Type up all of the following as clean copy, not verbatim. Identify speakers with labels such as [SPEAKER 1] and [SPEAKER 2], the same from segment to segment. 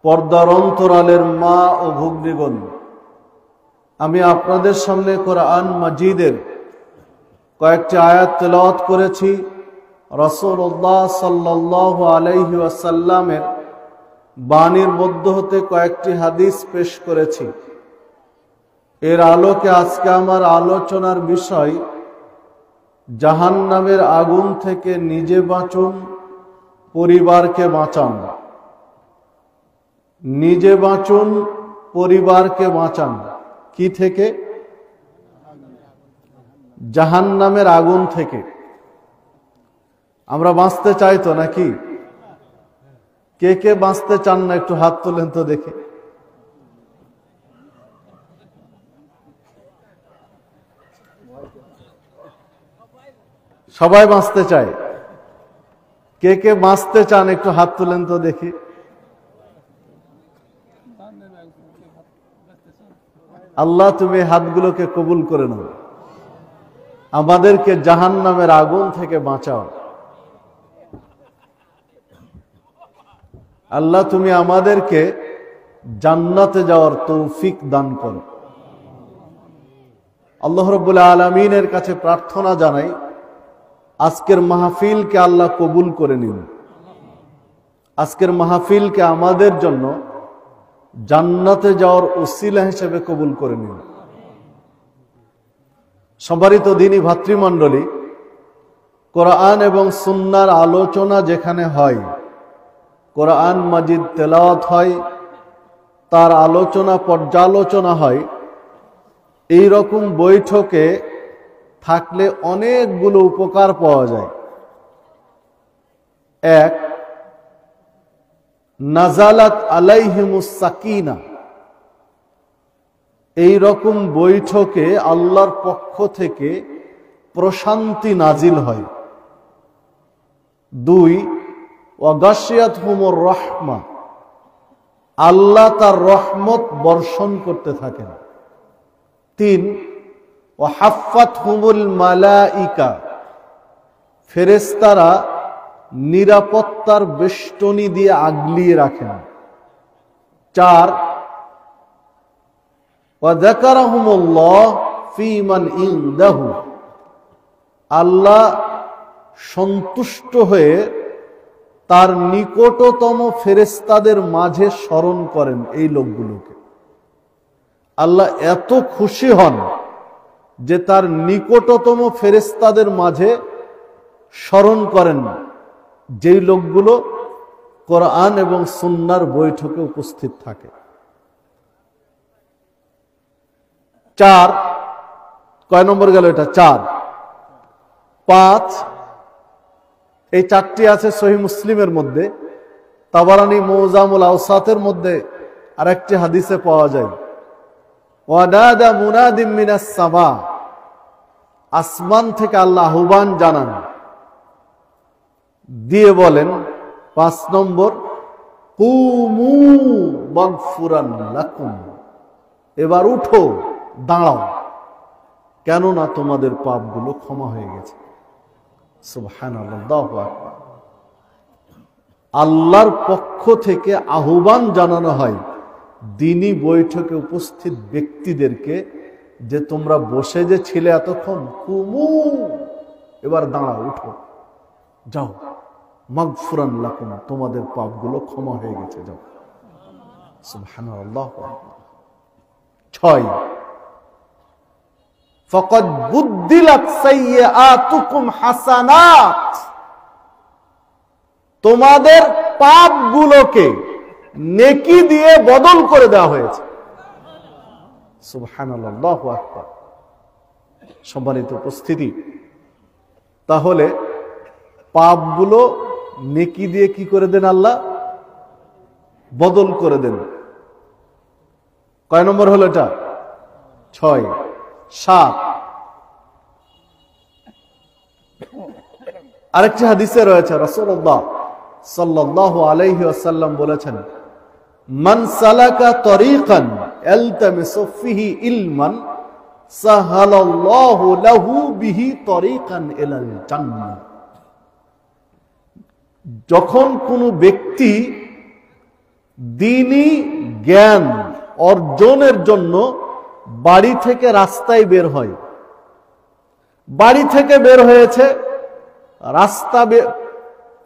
[SPEAKER 1] পর্দার অন্তরালের মা ও ভগ্নীগণ, আমি আপনাদের সামনে কোরআন মাজিদের কয়েকটি আয়াত তেলাওয়াত করেছি। রাসূলুল্লাহ সাল্লাল্লাহু আলাইহি ওয়াসাল্লামের বাণীর মধ্য হতে কয়েকটি হাদিস পেশ করেছি। এর আলোকে আজকে আমার আলোচনার বিষয়, জাহান্নামের আগুন থেকে নিজে বাঁচুন, পরিবারকে বাঁচান। নিজে বাঁচুন, পরিবারকে বাঁচান। কি থেকে? জাহান্নামের আগুন থেকে। আমরা বাঁচতে চাই তো নাকি? কে কে বাঁচতে চান না একটু হাত তোলেন তো দেখি। সবাই বাঁচতে চায়। কে কে বাঁচতে চান একটু হাত তোলেন তো দেখি। আল্লাহ তুমি হাতগুলোকে কবুল করে নাও, আমাদেরকে জাহান্নামের আগুন থেকে বাঁচাও। আল্লাহ তুমি আমাদেরকে জান্নাতে যাওয়ার তৌফিক দান করো। আল্লাহ রাব্বুল আলামিনের কাছে প্রার্থনা জানাই, আজকের মাহফিলকে আল্লাহ কবুল করে নিন। আজকের মাহফিলকে আমাদের জন্য জান্নাতে যাওয়ার উসিলা হিসেবে কবুল করে নিন। সম্মানিত দ্বীনি ভাতৃমণ্ডলী, কোরআন এবং সুন্নাহর আলোচনা যেখানে হয়, কোরআন মাজিদ তেলাওয়াত হয়, তার আলোচনা পর্যালোচনা হয়, এই রকম বৈঠকে থাকলে অনেকগুলো উপকার পাওয়া যায়। এক, নাজালাত আলাইহিমুস সাকিনা, এই রকম বৈঠকে আল্লাহর পক্ষ থেকে প্রশান্তি নাজিল হয়। দুই, ওয়াগাশিয়াতহুমুর রাহমা, আল্লাহ তার রহমত বর্ষণ করতে থাকেন। তিন, ওয়াহাফাতহুমুল মালাইকা, ফেরেশতারা নিরাপত্তার বেষ্টনী দিয়ে আগলিয়ে রাখেন। চার, ওয়াযাকারাহুমুল্লাহ ফী মান ইনদাহু, আল্লাহ সন্তুষ্ট হয়ে তার নিকটতম ফেরেশতাদের মাঝে স্মরণ করেন এই লোকগুলোকে। আল্লাহ এত খুশি হন যে তার নিকটতম ফেরেশতাদের মাঝে স্মরণ করেন যেই লোকগুলো কোরআন এবং সুন্নাহর বৈঠকে উপস্থিত থাকে। চার, কয় নম্বর গেল এটা? চার। পাঁচ, এই চারটি আছে সহিহ মুসলিমের মধ্যে, তাবারানী মুজামুল আওসাতের মধ্যে আরেকটি হাদিসে পাওয়া যায়, ওয়ানাদা মুনাদিম মিনাস সামা, আসমান থেকে আল্লাহ আহ্বান জানান দিয়ে বলেন, পাঁচ নম্বর, কুমু মাগফুরান লাকুম, এবার উঠো, দাঁড়াও, কেননা তোমাদের পাপগুলো ক্ষমা হয়ে গেছে। সুবহানাল্লাহ। আল্লাহর পক্ষ থেকে আহ্বান জানানো হয় দ্বীনি বৈঠকে উপস্থিত ব্যক্তিদেরকে যে তোমরা বসে যে ছিলে এতক্ষণ, কুমু, এবার দাঁড়াও, উঠো, যাও, মাগফুরান লাকুম, তোমাদের পাপগুলো ক্ষমা হয়ে গেছে, যাও। সুবহানাল্লাহ। ছয়, ফাকাদ বুদ্দিলাত সাইয়্যাতুকুম হাসানাত, তোমাদের পাপগুলোকে নেকি দিয়ে বদল করে দেওয়া হয়েছে। সুবহানাল্লাহ, আল্লাহু আকবার। সম্মানিত উপস্থিতি, তাহলে পাপগুলো নেকি দিয়ে কি করে দেন? আল্লাহ বদল করে দেন। কয় নম্বর হলো এটা? ছয়। সাত, আরেকটি হাদিসে রয়েছে, রাসূলুল্লাহ সাল্লাল্লাহু আলাইহি ওয়াসাল্লাম বলেছেন, মান সালাকা তরিকান ইয়ালতামিসু ফিহি ইলমান সাহালাল্লাহু লাহু বিহি তরিকান ইলাল জান্নাহ। যখন কোনো ব্যক্তি দ্বীনি জ্ঞান অর্জনের জন্য বাড়ি থেকে রাস্তায় বের হয়। বাড়ি থেকে বের হয়েছে, রাস্তা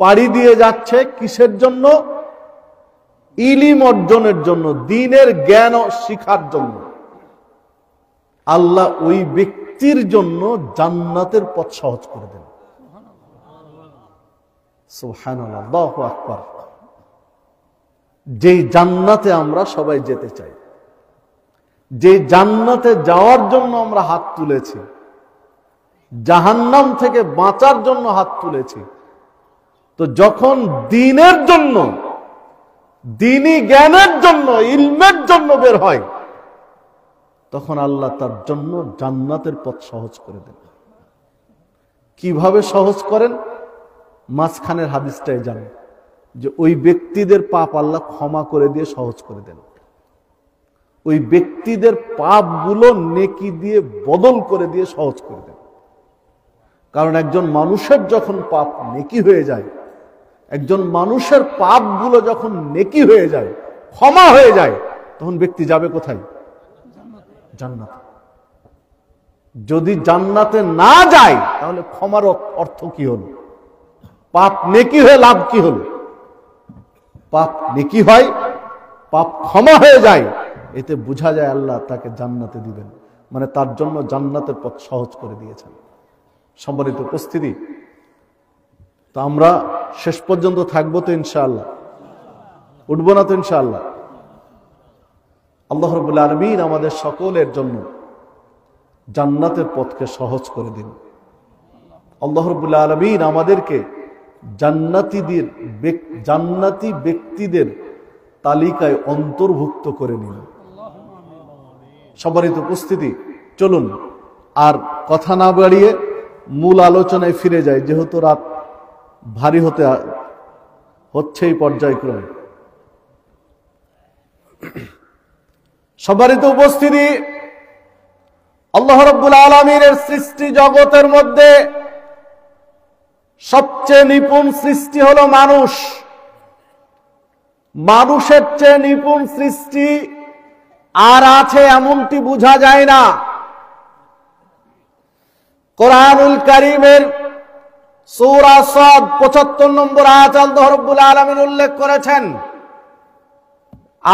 [SPEAKER 1] পাড়ি দিয়ে যাচ্ছে কিসের জন্য? ইলম অর্জনের জন্য, দ্বীনের জ্ঞান শিখার জন্য। আল্লাহ ওই ব্যক্তির জন্য জান্নাতের পথ সহজ করে দেন। সুবহানাল্লাহ, আল্লাহু আকবার। যেই জান্নাতে আমরা সবাই যেতে চাই, যে জান্নাতে যাওয়ার জন্য আমরা হাত তুলেছি, জাহান্নাম থেকে বাঁচার জন্য হাত তুলেছি, তো যখন দ্বীনের জন্য, দ্বীনি জ্ঞানের জন্য, ইলমের জন্য বের হয়, তখন আল্লাহ তার জন্য জান্নাতের পথ সহজ করে দেন। কিভাবে সহজ করেন? মাঝখানের হাদিসটাই জানেন যে ওই ব্যক্তিদের পাপ আল্লাহ ক্ষমা করে দিয়ে সহজ করে দেন। ওই ব্যক্তিদের পাপগুলো নেকি দিয়ে বদল করে দিয়ে সহজ করে দেন। কারণ একজন মানুষের যখন পাপ নেকি হয়ে যায়, একজন মানুষের পাপগুলো যখন নেকি হয়ে যায়, ক্ষমা হয়ে যায়, তখন ব্যক্তি যাবে কোথায়? জান্নাতে। যদি জান্নাতে না যায় তাহলে ক্ষমার অর্থ কি হলো? পাপ নেকি হয়ে লাভ কি হলো? পাপ নেকি হয়, পাপ ক্ষমা হয়ে যায়, এতে বোঝা যায় আল্লাহ তাকে জান্নাতে দিবেন, মানে তার জন্য জান্নাতের পথ সহজ করে দিয়েছেন। সম্মানিত উপস্থিতি, তো আমরা শেষ পর্যন্ত থাকবো তো ইনশাআল্লাহ? উঠবো না তো ইনশাআল্লাহ? আল্লাহ রাব্বুল আলামিন আমাদের সকলের জন্য জান্নাতের পথকে সহজ করে দিন। আল্লাহ রাব্বুল আলামিন আমাদেরকে জান্নাতি ব্যক্তিদের তালিকায় অন্তর্ভুক্ত করে নিন। সম্মানিত উপস্থিতি, চলুন আর কথা না বাড়িয়ে মূল আলোচনায় ফিরে যায়, যেহেতু রাত ভারী হচ্ছে এই পর্যায়ক্রমে। সম্মানিত উপস্থিতি, আল্লাহ রাব্বুল আলামিনের সৃষ্টি জগতের মধ্যে সবচেয়ে নিপুণ সৃষ্টি হলো মানুষ। মানুষের চেয়ে নিপুণ সৃষ্টি আর আছে এমনটি বোঝা যায় না। কোরআনুল কারীমের সূরা সাদ ৭৫ নম্বর আয়াত আল্লাহ রাব্বুল আলামিন উল্লেখ করেছেন,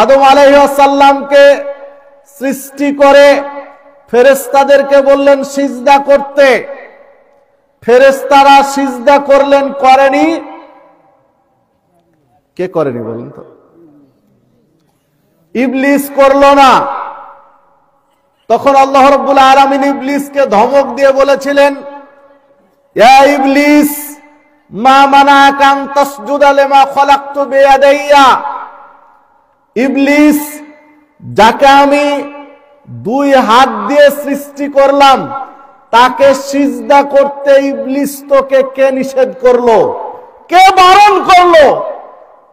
[SPEAKER 1] আদম আলাইহিস সালামকে সৃষ্টি করে ফেরেশতাদেরকে বললেন সিজদা করতে। ফেরেশতারা সিজদা করলেন, করেনি? কে করেনি বলেন তো? ইবলিস করলো না। তখন আল্লাহ রাব্বুল আলামিন ইবলিসকে ধমক দিয়ে বলেছিলেন, ইয়া ইবলিস মা মানাকা আন তাসজুদা লিমা খালাকতু বিয়াদাইয়া। ইবলিস, যাকে আমি দুই হাত দিয়ে সৃষ্টি করলাম, তাকে সিজদা করতে ইবলিস তোকে কে নিষেধ করলো? কে বারণ করলো?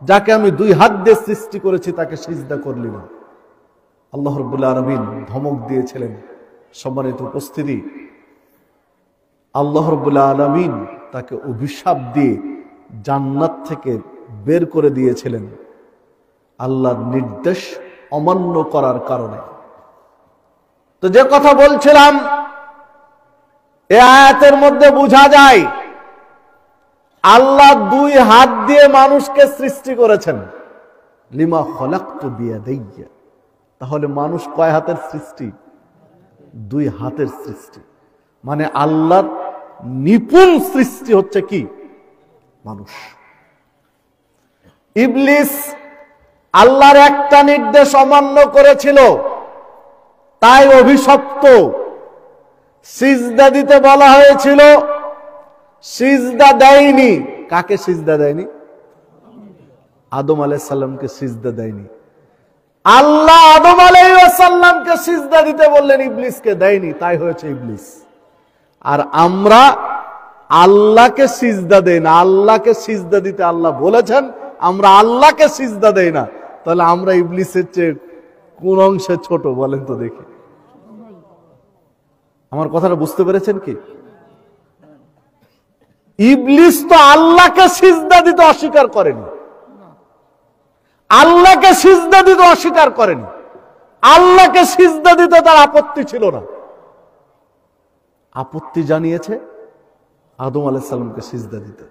[SPEAKER 1] যাকে আমি দুই হাত দিয়ে সৃষ্টি করেছি তাকে সিজদা করলি না। আল্লাহ রাব্বুল আলামিন ধমক দিয়েছিলেন। সম্মানিত উপস্থিতি, আল্লাহ রাব্বুল আলামিন তাকে অভিশাপ দিয়ে জান্নাত থেকে বের করে দিয়েছিলেন আল্লাহর নির্দেশ অমান্য করার কারণে। তো যে কথা বলছিলাম, এই আয়াতের মধ্যে বোঝা যায় আল্লাহ দুই হাত দিয়ে মানুষকে সৃষ্টি করেছেন। লিমা খলাকতু বিয়াদাইয়া। তাহলে মানুষ কয় হাতের সৃষ্টি? দুই হাতের সৃষ্টি। মানে আল্লাহর নিপুণ সৃষ্টি হচ্ছে কি? মানুষ। ইবলিস আল্লাহর একটা নির্দেশ অমান্য করেছিল, তাই অভিশপ্ত। সিজদা দিতে বলা হয়েছিল, সিজদা দেয়নি। কাকে সিজদা দেয়নি? আদম আলাইহিস সালামকে সিজদা দেয়নি। আল্লাহ আদম আলাইহিস সালামকে সিজদা দিতে বললেন, ইবলিসকে দেয়নি, তাই হয়েছে ইবলিস। আর আমরা আল্লাহকে সিজদা দেই না। আল্লাহকে সিজদা দিতে আল্লাহ বলেছেন, আমরা আল্লাহকে সিজদা দেই না। তাহলে আমরা ইবলিসের চেয়ে কোন অংশে ছোট বলেন তো দেখি? আমার কথাটা বুঝতে পেরেছেন কি? ইবলিস তো আল্লাহকে সিজদা দিতে অস্বীকার করেনি। আল্লাহকে সিজদা দিতে অস্বীকার করেনি। আল্লাহকে সিজদা দিতে তার আপত্তি ছিল না, আপত্তি জানিয়েছে আদম আলাইহিস সালামকে সিজদা দিতে।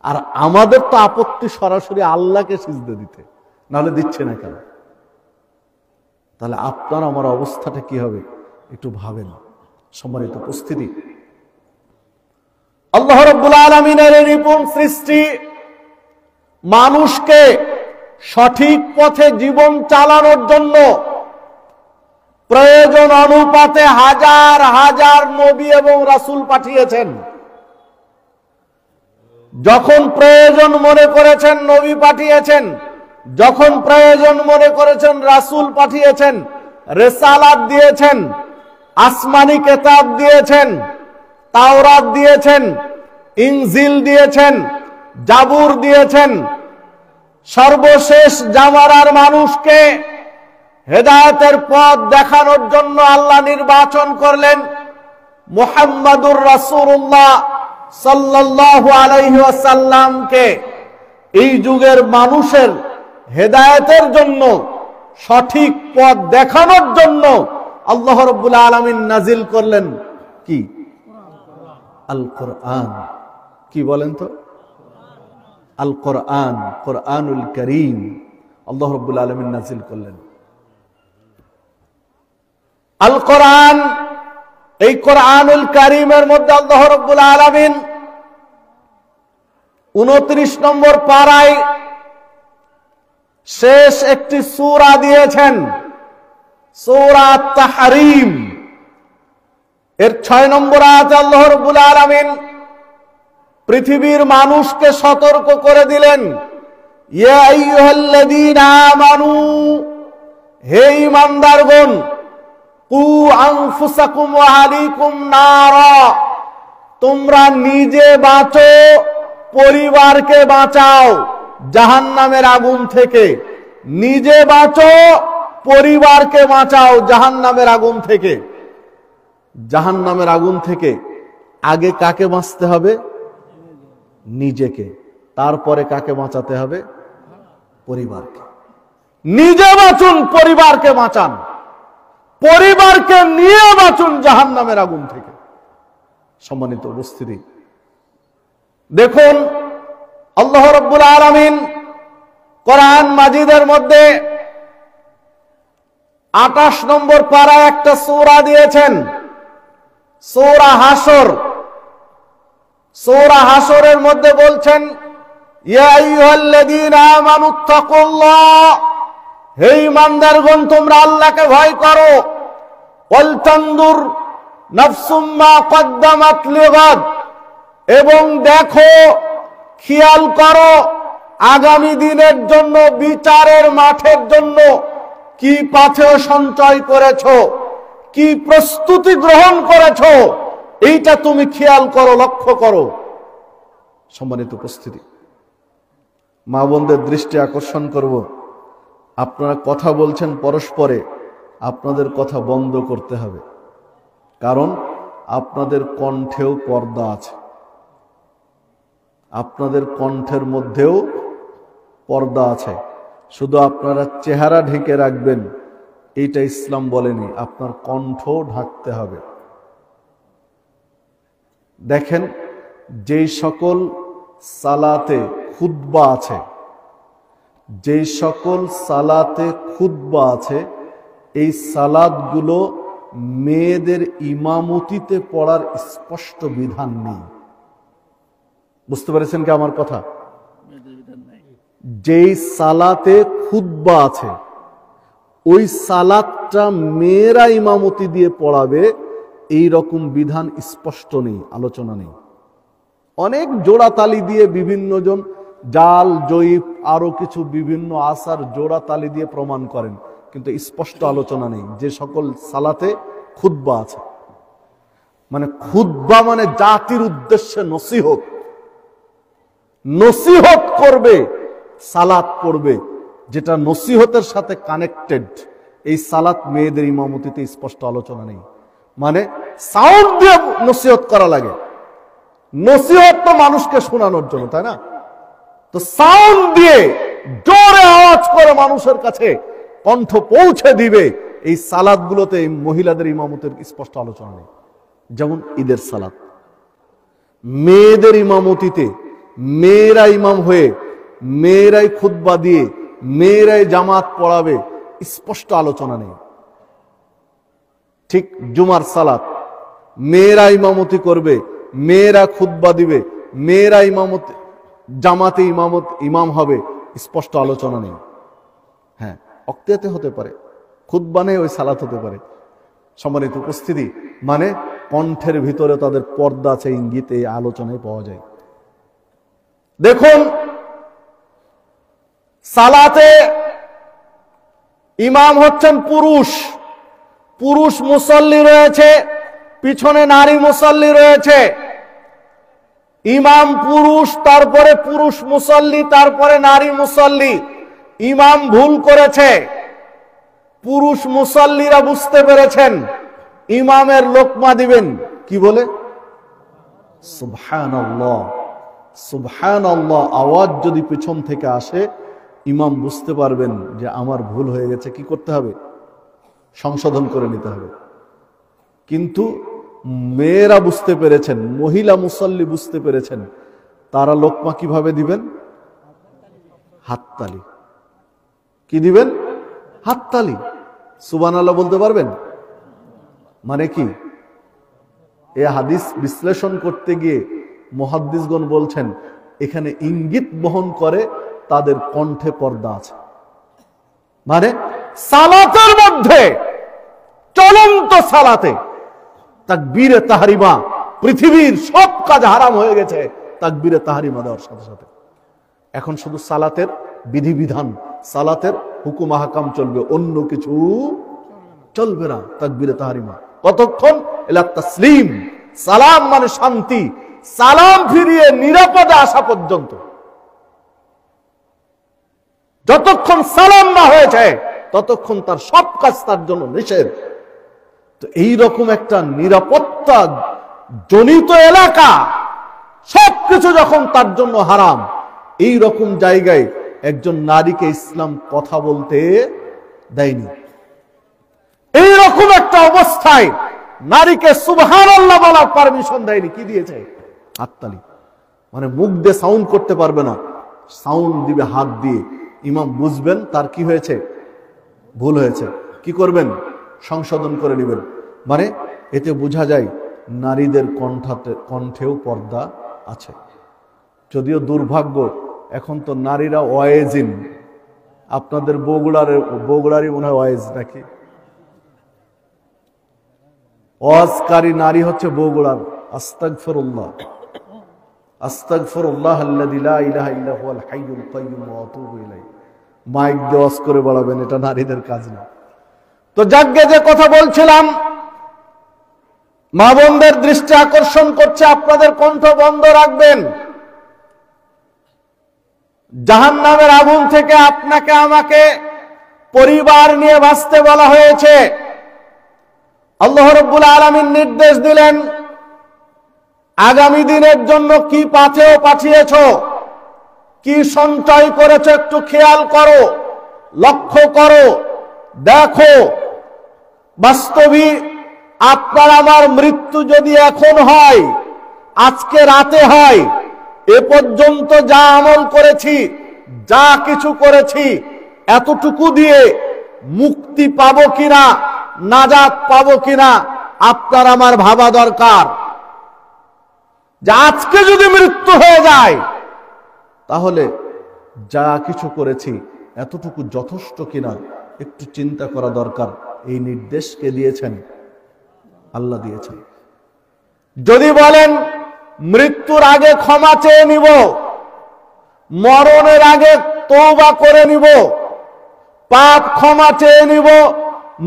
[SPEAKER 1] আর আমাদের তো আপত্তি সরাসরি আল্লাহকে সিজদা দিতে, নাহলে দিচ্ছে না কেন? তাহলে আপনার আমার অবস্থাটা কি হবে একটু ভাবেন। সম্মানিত উপস্থিতি, আল্লাহ রাব্বুল আলামিনের নিপুণ সৃষ্টি মানুষকে সঠিক পথে জীবন চালানোর জন্য প্রয়োজন অনুপাতে হাজার হাজার নবী এবং রাসূল পাঠিয়েছেন। যখন প্রয়োজন মনে করেছেন নবী পাঠিয়েছেন, যখন প্রয়োজন মনে করেছেন রাসূল পাঠিয়েছেন, রিসালাত দিয়েছেন, আসমানি কিতাব দিয়েছেন, তাওরাত দিয়েছেন, ইনজিল দিয়েছেন, জাবুর দিয়েছেন। সর্বশেষ জামানার মানুষকে হেদায়েতের পথ দেখানোর জন্য আল্লাহ নির্বাচন করলেন মুহাম্মাদুর রাসূলুল্লাহ সাল্লাল্লাহু আলাইহি ওয়াসাল্লামকে। এই যুগের মানুষের হেদায়েতের জন্য, সঠিক পথ দেখানোর জন্য আল্লাহ রাব্বুল আলামিন নাজিল করলেন কি? আল কোরআন। কি বলেন তো? আল কোরআন, কোরআনুল কারীম আল্লাহ রাব্বুল আলামিন নাজিল করলেন। আল কোরআন, এই কোরআনুল কারীমের মধ্যে আল্লাহ রাব্বুল আলামিন 29 নম্বর পারায় শেষ একটি সূরা দিয়েছেন, সূরা তাহরীম। এর 6 নম্বর আয়াতে আল্লাহ রাব্বুল আলামিন পৃথিবীর মানুষকে সতর্ক করে দিলেন, ইয়া আইয়ুহাল্লাযীনা আমানু, হে ঈমানদারগণ, কু আনফুসাকুম ওয়া আলাইকুম নারা, তোমরা নিজে বাঁচো, পরিবারকে বাঁচাও জাহান্নামের আগুন থেকে। নিজে বাঁচো, পরিবারকে বাঁচাও জাহান্নামের আগুন থেকে। জাহান্নামের আগুন থেকে আগে কাকে বাঁচতে হবে? নিজেকে। তারপরে কাকে বাঁচাতে হবে? পরিবারকে। নিজে বাঁচুন, পরিবারকে বাঁচান। পরিবারকে নিয়ে বাঁচুন জাহান্নামের আগুন থেকে। সম্মানিত উপস্থিতি, দেখুন আল্লাহ রাব্বুল আলামিন কোরআন মাজিদের মধ্যে 28 নম্বর পারায় একটা সূরা দিয়েছেন, সূরা হাসর। সূরা হাসরের মধ্যে বলছেন, ইয়া আইয়ুহাল্লাযীনা আমানুত্তাকুল্লাহ, হে ঈমানদারগণ তোমরা আল্লাহকে ভয় করো। ওয়াল তানদুর নাফসুম মা কদ্দামাত লিগাদ, এবং দেখো, খেয়াল করো আগামী দিনের জন্য, বিচারের মাঠের জন্য কি পাথেয় সঞ্চয় করেছো, কি প্রস্তুতি গ্রহণ করেছো, এইটা তুমি খেয়াল করো, লক্ষ্য করো। সম্মানিত উপস্থিতি, মা বোনদের দৃষ্টি আকর্ষণ করব, আপনারা কথা বলছেন পরস্পরে, আপনাদের কথা বন্ধ করতে হবে, কারণ আপনাদের কণ্ঠেও পর্দা আছে, আপনাদের কণ্ঠের মধ্যেও পর্দা আছে। শুধু আপনারা চেহারা ঢেকে রাখবেন এইটা ইসলাম বলেনি, আপনার কণ্ঠ ঢাকতে হবে। দেখেন, যেই সকল সালাতে খুতবা আছে, যেই সকল সালাতে খুতবা আছে, এই সালাতগুলো মেয়েদের ইমামতিতে পড়ার স্পষ্ট বিধান নেই। বুঝতে পেরেছেন কি আমার কথা? যেই সালাতে খুতবা আছে, ওই সালাতটা মেয়েরা ইমামতি দিয়ে পড়াবে, এই রকম বিধান স্পষ্ট নেই, আলোচনা নেই। অনেক জোড়া তালি দিয়ে বিভিন্ন জন জাল, জয়ীফ, আরো কিছু বিভিন্ন আসার জোড়া তালি দিয়ে প্রমাণ করেন, কিন্তু স্পষ্ট আলোচনা নেই যে সকল সালাতে খুতবা আছে। মানে খুতবা মানে জাতির উদ্দেশ্যে নসিহত, নসিহত করবে, সালাত পড়বে, যেটা নসিহতের সাথে কানেক্টেড। এই সালাত মেয়েদের ইমামতিতে স্পষ্ট আলোচনা নেই। মানে সাউন্ড দিয়ে নসিহত করা লাগে, নসিহত তো মানুষকে শোনানোর জন্য, তাই না? তো সাউন্ড দিয়ে জোরে আওয়াজ করে মানুষের কাছে কণ্ঠ পৌঁছে দিবে, এই সালাদগুলোতে মহিলাদের ইমামতের স্পষ্ট আলোচনা নেই। যেমন ঈদের সালাত, মেয়েদের ইমামতিতে মেয়েরা ইমাম হয়ে মেয়েরাই খুতবা দিয়ে মেয়েরাই জামাত পড়াবে, স্পষ্ট আলোচনা নেই। ঠিক জুমার সালাত, মেয়েরা ইমামতি করবে, মেয়েরা খুতবা দিবে, মেয়েরা জামাতে ইমাম হবে, স্পষ্ট আলোচনা নেই। হ্যাঁ, অক্তিয়াতে হতে পারে, খুতবা নেই, ওই সালাত হতে পারে। সম্মানিত উপস্থিতি, মানে কণ্ঠের ভিতরে তাদের পর্দা আছে, ইঙ্গিত এই আলোচনায় পাওয়া যায়। দেখুন, সালাতে ইমাম হচ্ছেন পুরুষ, পুরুষ মুসল্লি রয়েছে, পিছনে নারী মুসল্লি রয়েছে। ইমাম পুরুষ, তারপরে পুরুষ মুসল্লি, তারপরে নারী মুসল্লি। ইমাম ভুল করেছে, পুরুষ মুসল্লিরা বুঝতে পেরেছেন, ইমামের লোকমা দিবেন কি বলে? সুবহানাল্লাহ, সুবহানাল্লাহ। আওয়াজ যদি পিছন থেকে আসে, ইমাম বুঝতে পারবেন যে আমার ভুল হয়ে গেছে, কি করতে হবে? সংশোধন করে নিতে হবে। কিন্তু মেয়েরা বুঝতে পেরেছেন, মহিলা মুসল্লি বুঝতে পেরেছেন, তারা লোকমা কিভাবে দিবেন? হাততালি। কি দিবেন? হাততালি। সুবহানাল্লাহ বলতে পারবেন? মানে কি? এই হাদিস বিশ্লেষণ করতে গিয়ে মুহাদ্দিসগণ বলছেন, এখানে ইঙ্গিত বহন করে তাদের কণ্ঠে পর্দা আছে। মানে সালাতের মধ্যে, চলন্ত সালাতে তাকবীরে তাহরিমা, পৃথিবীর সব কাজ হারাম হয়ে গেছে তাকবীরে তাহরিমা দেওয়ার সাথে সাথে। এখন শুধু সালাতের বিধিবিধান, সালাতের হুকুম আহকাম চলবে, অন্য কিছু চলবে না। তাকবীরে তাহরিমা কতক্ষণ? ইলা তাসলিম, সালাম মানে শান্তি, সালাম ফিরিয়ে নিরাপদে আসা পর্যন্ত। যতক্ষণ সালাম না হয়েছে ততক্ষণ তার সব কাজ তার জন্য নিষেধ। তো এইরকম একটা নিরাপত্তা জনিত এলাকা, সবকিছু যখন তার জন্য হারাম, এই রকম জায়গায় একজন নারীকে ইসলাম কথা বলতে দেয়নি। এইরকম একটা অবস্থায় নারীকে সুবহানাল্লাহ বলার পারমিশন দেয়নি। কি দিয়েছে? হাততালি। মানে মুখ দিয়ে সাউন্ড করতে পারবে না, সাউন্ড দিবে হাত দিয়ে। ইমাম বুঝবেন তার কি হয়েছে, ভুল হয়েছে, কি করবেন? সংশোধন করে নেবেন। মানে এতে বোঝা যায় নারীদের কণ্ঠেও পর্দা আছে। যদিও দুর্ভাগ্য, এখন তো নারীরা ওয়াইজিন। আপনাদের বগুড়ারই মনে হয় ওয়াইজ নাকি? ওয়াজকারী নারী হচ্ছে বগুড়ার। আস্তাগফিরুল্লাহ, আস্তাগফিরুল্লাহ আল্লাযী লা ইলাহা ইল্লা হুয়াল হাইয়ুল কাইয়্যুম ওয়া আতুবু ইলাইহি। মাইক দিয়ে ওয়াজ করে বেড়াবেন, এটা নারীদের কাজ না। তো যাজ্ঞে যে কথা বলছিলাম, মা বোনদের দৃষ্টি আকর্ষণ করছে, আপনাদের কণ্ঠ বন্ধ রাখবেন। জাহান্নামের আগুন থেকে আপনাকে আমাকে পরিবার নিয়ে বাঁচতে বলা হয়েছে। আল্লাহ রাব্বুল আলামিন নির্দেশ দিলেন, আগামী দিনের জন্য কি পাঠিয়েছো, কি সঞ্চয় করেছো, একটু খেয়াল করো, লক্ষ্য করো, দেখো। বাস্তবিক আপনার আমার মৃত্যু যদি এখন হয়, আজকে রাতে হয়, এ পর্যন্ত যা আমল করেছি, যা কিছু করেছি, এতটুকু দিয়ে মুক্তি পাবো কিনা, নাজাত পাবো কিনা, আপনার আমার ভাবা দরকার। যে আজকে যদি মৃত্যু হয়ে যায়, তাহলে যা কিছু করেছি এতটুকু যথেষ্ট কিনা একটু চিন্তা করা দরকার। এই নির্দেশ কে দিয়েছেন? আল্লাহ দিয়েছেন। যদি বলেন মৃত্যুর আগে ক্ষমা চেয়ে নিব, মরণের আগে তওবা করে নিব, পাপ ক্ষমা চেয়ে নিব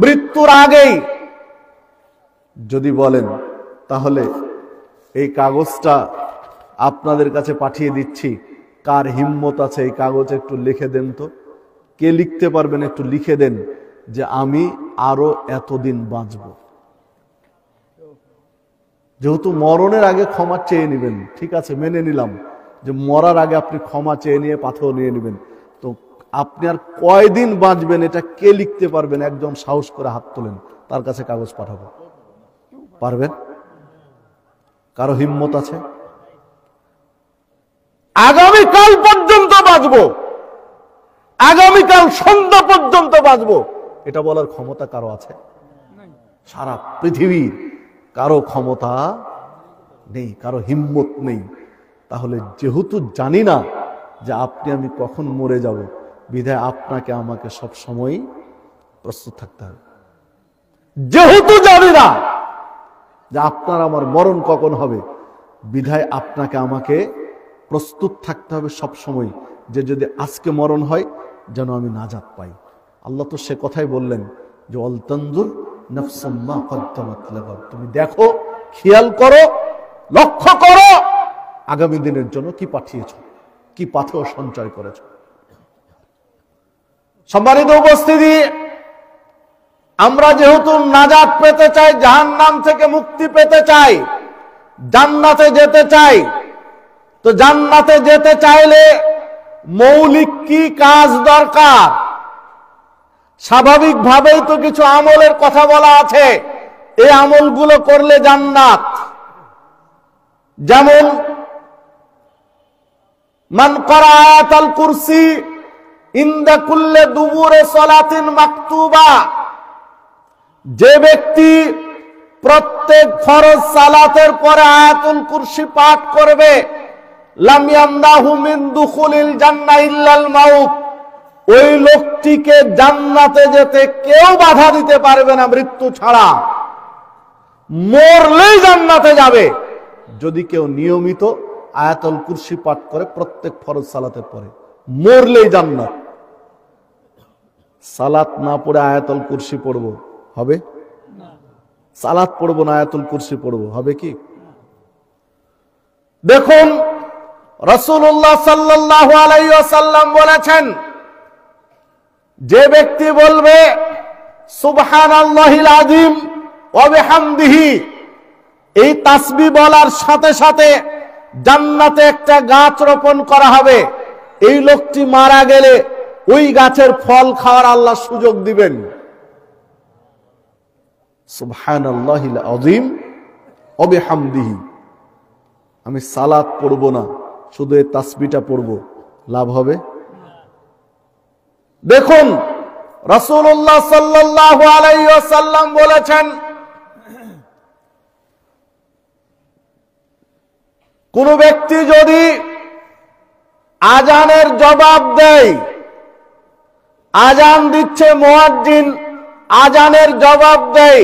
[SPEAKER 1] মৃত্যুর আগেই, যদি বলেন, তাহলে এই কাগজটা আপনাদের কাছে পাঠিয়ে দিচ্ছি। কার হিম্মত আছে এই কাগজে একটু লিখে দেন তো? কে লিখতে পারবেন একটু লিখে দেন যে আমি আরো এতদিন বাঁচব। যেহেতু মরণের আগে ক্ষমা চেয়ে নেবেন, ঠিক আছে মেনে নিলাম যে মরার আগে আপনি ক্ষমা চেয়ে নিয়ে পাথর নিয়ে নেবেন, তো আপনি আর কয়দিন বাঁচবেন এটা কে লিখতে পারবেন? একজন সাহস করে হাত তোলেন, তার কাছে কাগজ পাঠাবো। পারবেন? কারো হিম্মত আছে? আগামীকাল পর্যন্ত বাঁচবো, আগামীকাল সন্ধ্যা পর্যন্ত বাঁচবো, এটা বলার ক্ষমতা কারো আছে? সারা পৃথিবীর কারো ক্ষমতা নেই, কারো হিম্মত নেই। তাহলে যেহেতু জানি না যে আপনি আমি কখন মরে যাব, বিধায় আপনাকে আমাকে সব সময় প্রস্তুত থাকতে হবে। যেহেতু জানি না যে আপনার আমার মরণ কখন হবে, বিধায় আপনাকে আমাকে প্রস্তুত থাকতে হবে সব সময়, যে যদি আজকে মরণ হয় যেন আমি নাজাত পাই। আল্লাহ তো সে কথাই বললেন যে অল তানজুর নাফসুম মা কদ্দামাত লিগাদ, তুমি দেখো, খেয়াল করো, লক্ষ্য করো আগামী দিনের জন্য কি পাঠিয়েছ, কি পাথেয় সঞ্চয় করেছ। সম্মানিত উপস্থিতি, আমরা যেহেতু নাজাত পেতে চাই, জাহান্নাম থেকে মুক্তি পেতে চাই, জান্নাতে যেতে চাই, তো জান্নাতে যেতে চাইলে মৌলিক কি কাজ দরকার? স্বাভাবিকভাবেই তো কিছু আমলের কথা বলা আছে, এই আমলগুলো করলে জান্নাত। যেমন মান ক্বারা আয়াতাল কুরসি ইনদা কুল্লি দুবুরে সালাতিন মাকতুবা, যে ব্যক্তি প্রত্যেক ফরজ সালাতের পরে আয়াতুল কুরসি পাঠ করবে, লাম ইয়ামনাহু মিন দুখুলিল জান্নাহ ইল্লাল মাউত, ওই লোকটিকে জান্নাতে যেতে কেউ বাধা দিতে পারবে না মৃত্যু ছাড়া। মরলেই জান্নাতে যাবে যদি কেউ নিয়মিত আয়াতুল কুরসি পাঠ করে প্রত্যেক ফরজ সালাতের পরে, মরলেই জান্নাত। সালাত না পড়ে আয়াতুল কুরসি পড়বো, হবে? সালাত পড়বো না আয়াতুল কুরসি পড়বো, হবে কি? দেখুন রাসূলুল্লাহ সাল্লাল্লাহু আলাইহি ওয়াসাল্লাম বলেছেন, যে ব্যক্তি বলবে সুবহানাল্লাহিল আযীম ওয়া বিহামদিহি, এই তাসবিহ বলার সাথে সাথে জান্নাতে একটা গাছ রোপণ করা হবে। এই লোকটি মারা গেলে ওই গাছের ফল খাওয়ার আল্লাহ সুযোগ দিবেন। সুবহানাল্লাহিল আযীম ওয়া বিহামদিহি, আমি সালাত পড়ব না, শুধু এই তাসবিহটা পড়ব, লাভ হবে? দেখুন রাসূলুল্লাহ সাল্লাল্লাহু আলাইহি ওয়াসাল্লাম বলেছেন, কোন ব্যক্তি যদি আজানের জবাব দেয়, আজান দিচ্ছে মুয়াজ্জিন, আজানের জবাব দেয়,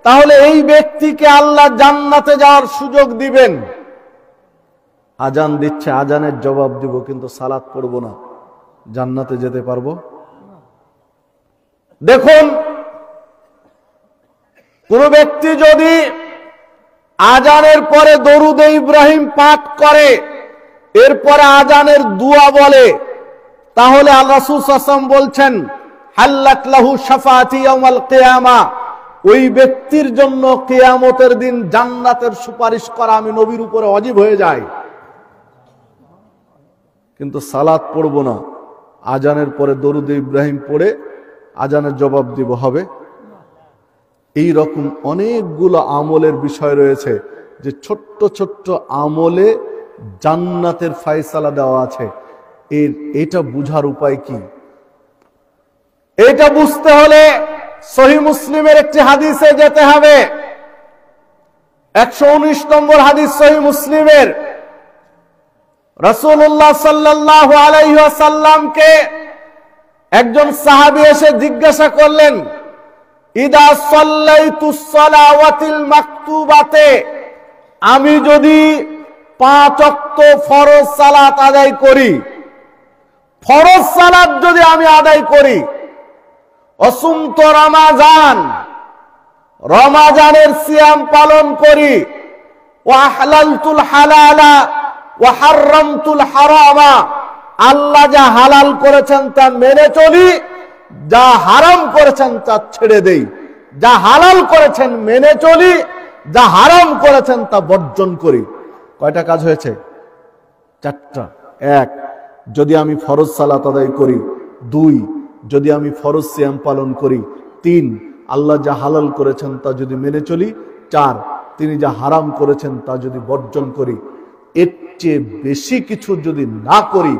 [SPEAKER 1] তাহলে এই ব্যক্তিকে আল্লাহ জান্নাতে যাওয়ার সুযোগ দিবেন। আজান দিচ্ছে, আজানের জবাব দিব, কিন্তু সালাত পড়ব না, জান্নাতে যেতে পারবো? দেখুন কোন ব্যক্তি যদি আজানের পরে দরুদে ইব্রাহিম পাঠ করে, এরপরে আজানের দুয়া বলে, তাহলে আল্লাহ রাসূল সাল্লাল্লাহু আলাইহি ওয়াসাল্লাম বলছেন হাল্লাত লাহু শাফাআতি ইয়াউমাল কিয়ামা, ওই ব্যক্তির জন্য কিয়ামতের দিন জান্নাতের সুপারিশ করা আমি নবীর উপরে ওয়াজিব হয়ে যায়। কিন্তু সালাত পড়ব না, আজানের পরে দরুদে ইব্রাহিম পড়ে আজানের জবাব দিব, হবে? এই রকম অনেকগুলো আমলের বিষয় রয়েছে যে ছোট্ট ছোট্ট আমলে জান্নাতের ফয়সালা দেওয়া আছে। এটা বুঝার উপায় কি? এটা বুঝতে হলে সহিহ মুসলিমের একটি হাদিসে যেতে হবে। 119 নম্বর হাদিস সহিহ মুসলিমের। রাসূলুল্লাহ সাল্লাল্লাহু আলাইহি ওয়াসাল্লামকে একজন সাহাবী এসে জিজ্ঞাসা করলেন, ইদা সাল্লাইতুস সালাওয়াতিল মাকতুবাতে, আমি যদি 5 ওয়াক্ত ফরজ সালাত আদায় করি, ফরজ সালাত যদি আমি আদায় করি, অসুমত রমাজান, রমাজানের সিয়াম পালন করি, ওয়া হালালতুল হালালা ওয়া হারামতুল হারামা, আল্লাহ যা হালাল করেছেন তা মেনে চলি, যা হারাম করেছেন তা ছেড়ে দেই, যা হালাল করেছেন মেনে চলি, যা হারাম করেছেন তা বর্জন করি। কয়টা কাজ হয়েছে? 4টা। 1, যদি আমি ফরজ সালাত আদায় করি, 2 যদি আমি ফরজ সিয়াম পালন করি, 3 আল্লাহ যা হালাল করেছেন তা যদি মেনে চলি, 4 তিনি যা হারাম করেছেন তা যদি বর্জন করি। এর চেয়ে বেশি কিছু যদি না করি,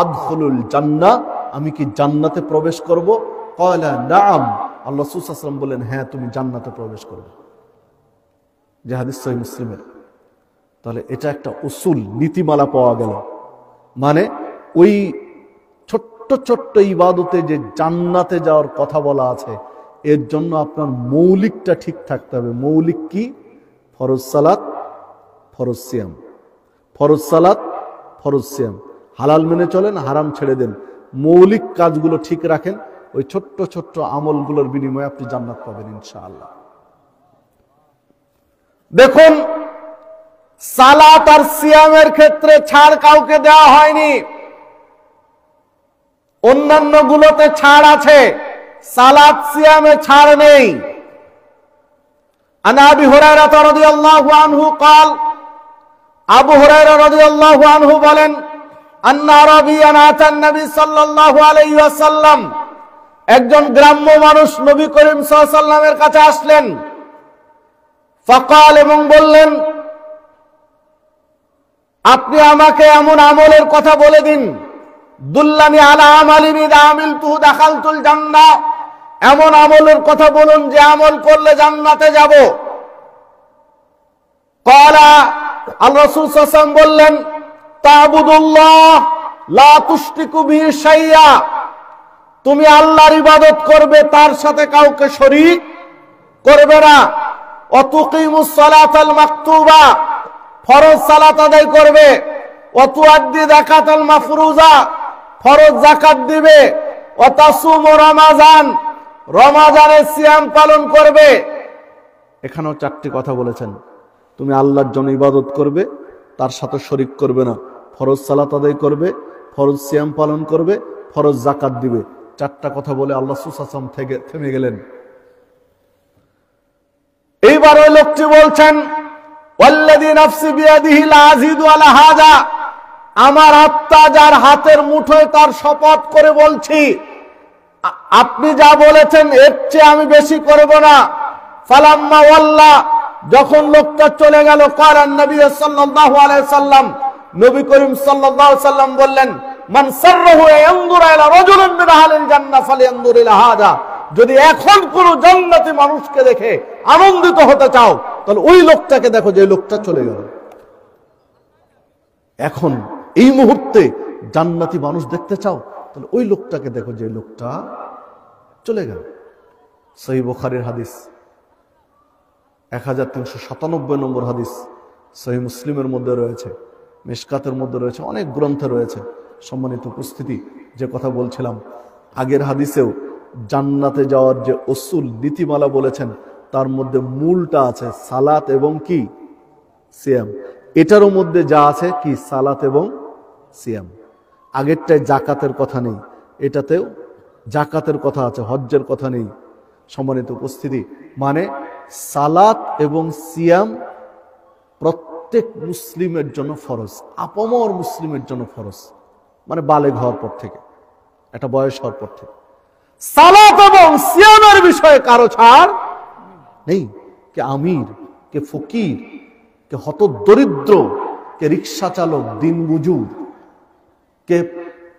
[SPEAKER 1] আদখুলুল জান্নাহ, আমি কি জান্নাতে প্রবেশ করব? ক্বালা নাআম, আল্লাহ রাসূল সাল্লাল্লাহু আলাইহি ওয়াসাল্লাম বলেন, হ্যাঁ তুমি জান্নাতে প্রবেশ করবে। যে হাদিস সহিহ মুসলিমের। তাহলে এটা একটা উসুল, নীতিমালা পাওয়া গেল। মানে ওই ছোট্ট ছোট্ট ইবাদতে যে জান্নাতে যাওয়ার কথা বলা আছে, এর জন্য আপনার মৌলিকটা ঠিক থাকতে হবে। মৌলিক কি? ফরজ সালাত, ফরজ সিয়াম, ফরজ সালাত, ফরজ সিয়াম। হালাল মেনে চলেন, হারাম ছেড়ে দেন। মৌলিক কাজগুলো ঠিক রাখেন, ওই ছোট্ট ছোট্ট আমলগুলোর বিনিময়ে আপনি জান্নাত পাবেন ইনশাআল্লাহ। দেখুন, সালাত আর সিয়ামের ক্ষেত্রে ছাড় কাউকে দেওয়া হয়নি। অন্যান্য গুলোতে ছাড় আছে, সালাত সিয়ামে ছাড় নেই। আন আবি হুরায়রা রাদিয়াল্লাহু আনহু قال, আবু হুরায়রা রাদিয়াল্লাহু আনহু বলেন, আন্না আরাবিয়ান আতান নবী সাল্লাল্লাহু আলাইহি ওয়াসাল্লাম, একজন গ্রাম্য মানুষ নবী করিম সাল্লাল্লাহু আলাইহি ওয়াসাল্লামের কাছে আসলেন। ফাকাল, এবং বললেন, আপনি আমাকে এমন আমলের কথা বলে দিন, দুল্লানি আলা আমালিন ইযা আমিলতুহু দাখালতুল জান্নাহ, এমন আমলের কথা বলুন যে আমল করলে জান্নাতে যাব। ক্বালা, আল্লাহ রাসূল সাল্লাল্লাহু আলাইহি ওয়াসাল্লাম বললেন, তা'বুদুল্লাহ লা তুশরিকু বিহি শাইয়্যা, তুমি আল্লাহর ইবাদত করবে, তার সাথে কাউকে শরীক করবে না। ওয়া তুকিমুস সালাতাল মাকতুবা, ফরজ সালাত আদায় করবে। ওয়া তুআদ্দি যাকাতাল মাফরুজা, ফরজ যাকাত দিবে। ওয়া তাসুমু রমাজান, রমাজানের সিয়াম পালন করবে। এখানেও 4টি কথা বলেছেন। তুমি আল্লাহর জন্য ইবাদত করবে, তার সাথে শরীক করবে না, ফরজ সালাত আদায় করবে, ফরজ সিয়াম পালন করবে, ফরজ যাকাত দিবে। 4টা কথা বলে আল্লাহ রাসূল সাল্লাল্লাহু আলাইহি ওয়াসাল্লাম থেমে গেলেন। এইবার ওই লোকটি বলছেন, ওয়াল্লাযী নাফসি বিয়াদিহি লা আযীদু আলা হাযা, আমার আত্মা যার হাতের মুঠোয় তার শপথ করে বলছি, আপনি যা বলেছেন এর চেয়ে আমি বেশি করব না। ফালাম্মা ওয়াল্লা, যখন লোকটা চলে গেল, কারান নবী সাল্লাল্লাহু আলাইহি সাল্লাম, নবী করিম সাল্লাল্লাহু আলাইহি সাল্লাম বললেন, মান সাররাহু ইয়ানজুরা ইলা রাজুলিন মিন আহলিল জান্নাহ ফালইয়ানজুর ইলা হাযা, যদি এখন কোন জান্নাতি মানুষকে দেখে আনন্দিত হতে চাও, তাহলে ওই লোকটাকে দেখো যে লোকটা চলে গেল। এখন এই মুহূর্তে জান্নাতি মানুষ দেখতে চাও, তাহলে ওই লোকটাকে দেখো যে লোকটা চলে গেল। সহিহ বুখারীর হাদিস, 1397 নম্বর হাদিস, সহিহ মুসলিমের মধ্যে রয়েছে, মিশকাতের মধ্যে রয়েছে, অনেক গ্রন্থে রয়েছে। সম্মানিত উপস্থিতি, যে কথা বলছিলাম আগের হাদিসেও জান্নাতে যাওয়ার যে উসুল নীতিমালা বলেছেন, তার মধ্যে মূলটা আছে সালাত এবং কি সিয়াম। এটারও মধ্যে যা আছে কি সালাত এবং সিয়াম। আগেরটায় যাকাতের কথা নেই, এটাতেও যাকাতের কথা আছে, হজ্জের কথা নেই। সম্মানিত উপস্থিতি, মানে সালাত এবং সিয়াম প্রত্যেক মুসলিমের জন্য ফরজ, আপামর মুসলিমের জন্য ফরজ, মানে বালেগ হওয়ার পর থেকে, একটা বয়স হওয়ার পর থেকে। সালাত এবং সিয়ামের বিষয়ে কারো ছাড় নেই। কে আমির, কে ফকির, কে হতদরিদ্র, কে রিক্সা চালক, দিন মজুর, কে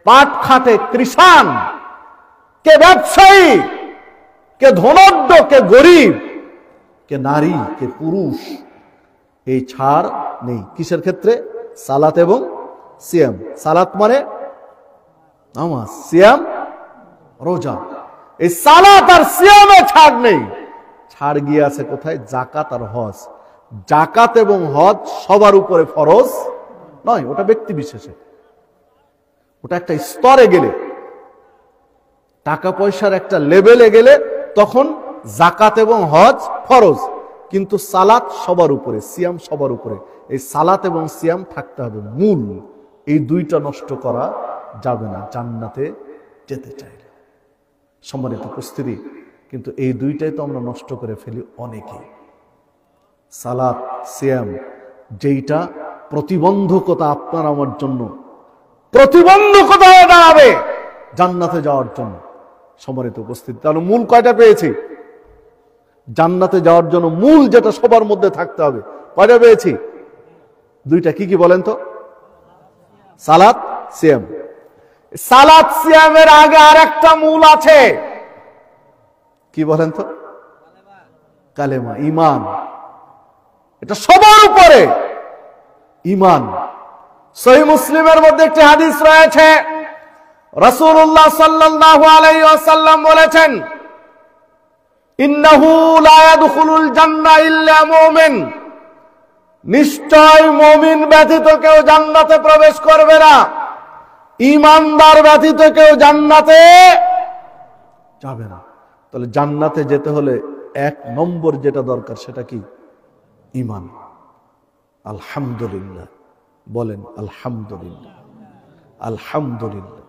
[SPEAKER 1] পাট খাটে কৃষাণ, কে ব্যবসায়ী, কে ধনাঢ্য, কে গরিব, কে নারী, কে পুরুষ, এই ছাড় নেই। কিসের ক্ষেত্রে? সালাত এবং সিয়াম। সালাত মানে নামাজ, সিয়াম রোজা। এই সালাত আর সিয়ামে ছাড় নেই। ছাড় গিয়ে আছে কোথায়? যাকাত আর হজ। যাকাত এবং হজ সবার উপরে ফরজ নয়, ওটা ব্যক্তি বিশেষে, ওটা একটা স্তরে গেলে, টাকা পয়সার একটা লেভেলে গেলে তখন যাকাত এবং হজ ফরজ। কিন্তু সালাত সবার উপরে, সিয়াম সবার উপরে। এই সালাত এবং সিয়াম থাকতে হবে মূল। এই দুইটা নষ্ট করা যাবে না জান্নাতে যেতে চাইলে। সম্মানিত উপস্থিতি, কিন্তু এই দুইটাই তো আমরা নষ্ট করে ফেলি অনেকে। সালাত সিয়াম, যেইটা প্রতিবন্ধকতা আপনার আমার জন্য প্রতিবন্ধকতা হয়ে দাঁড়াবে, জান্নাতে যাওয়ার জন্য। সম্মানিত উপস্থিতি, তাহলে মূল কয়টা পেয়েছি? জান্নাতে যাওয়ার জন্য মূল যেটা সবার মধ্যে থাকতে হবে, কয়টা পেয়েছি? দুইটা। কি কি বলেন তো? সালাত, সিয়াম। সালাত সিয়ামের আগে আর একটা মূল আছে, কি বলেন তো? কালেমা, ঈমান। এটা সবার উপরে ঈমান। সহিহ মুসলিমের মধ্যে একটি হাদিস রয়েছে, রাসূলুল্লাহ সাল্লাল্লাহু আলাইহি ওয়াসাল্লাম বলেছেন, ইন্নাহু লা ইয়াদখুলুল জান্নাহ ইল্লা মুমিন, নিশ্চয় মুমিন ব্যতীত কেউ জান্নাতে প্রবেশ করবে না, ঈমানদার ব্যতীত কেউ জান্নাতে যাবে না। তাহলে জান্নাতে যেতে হলে এক নম্বর যেটা দরকার সেটা কি? ঈমান। আলহামদুলিল্লাহ বলেন, আলহামদুলিল্লাহ, আলহামদুলিল্লাহ।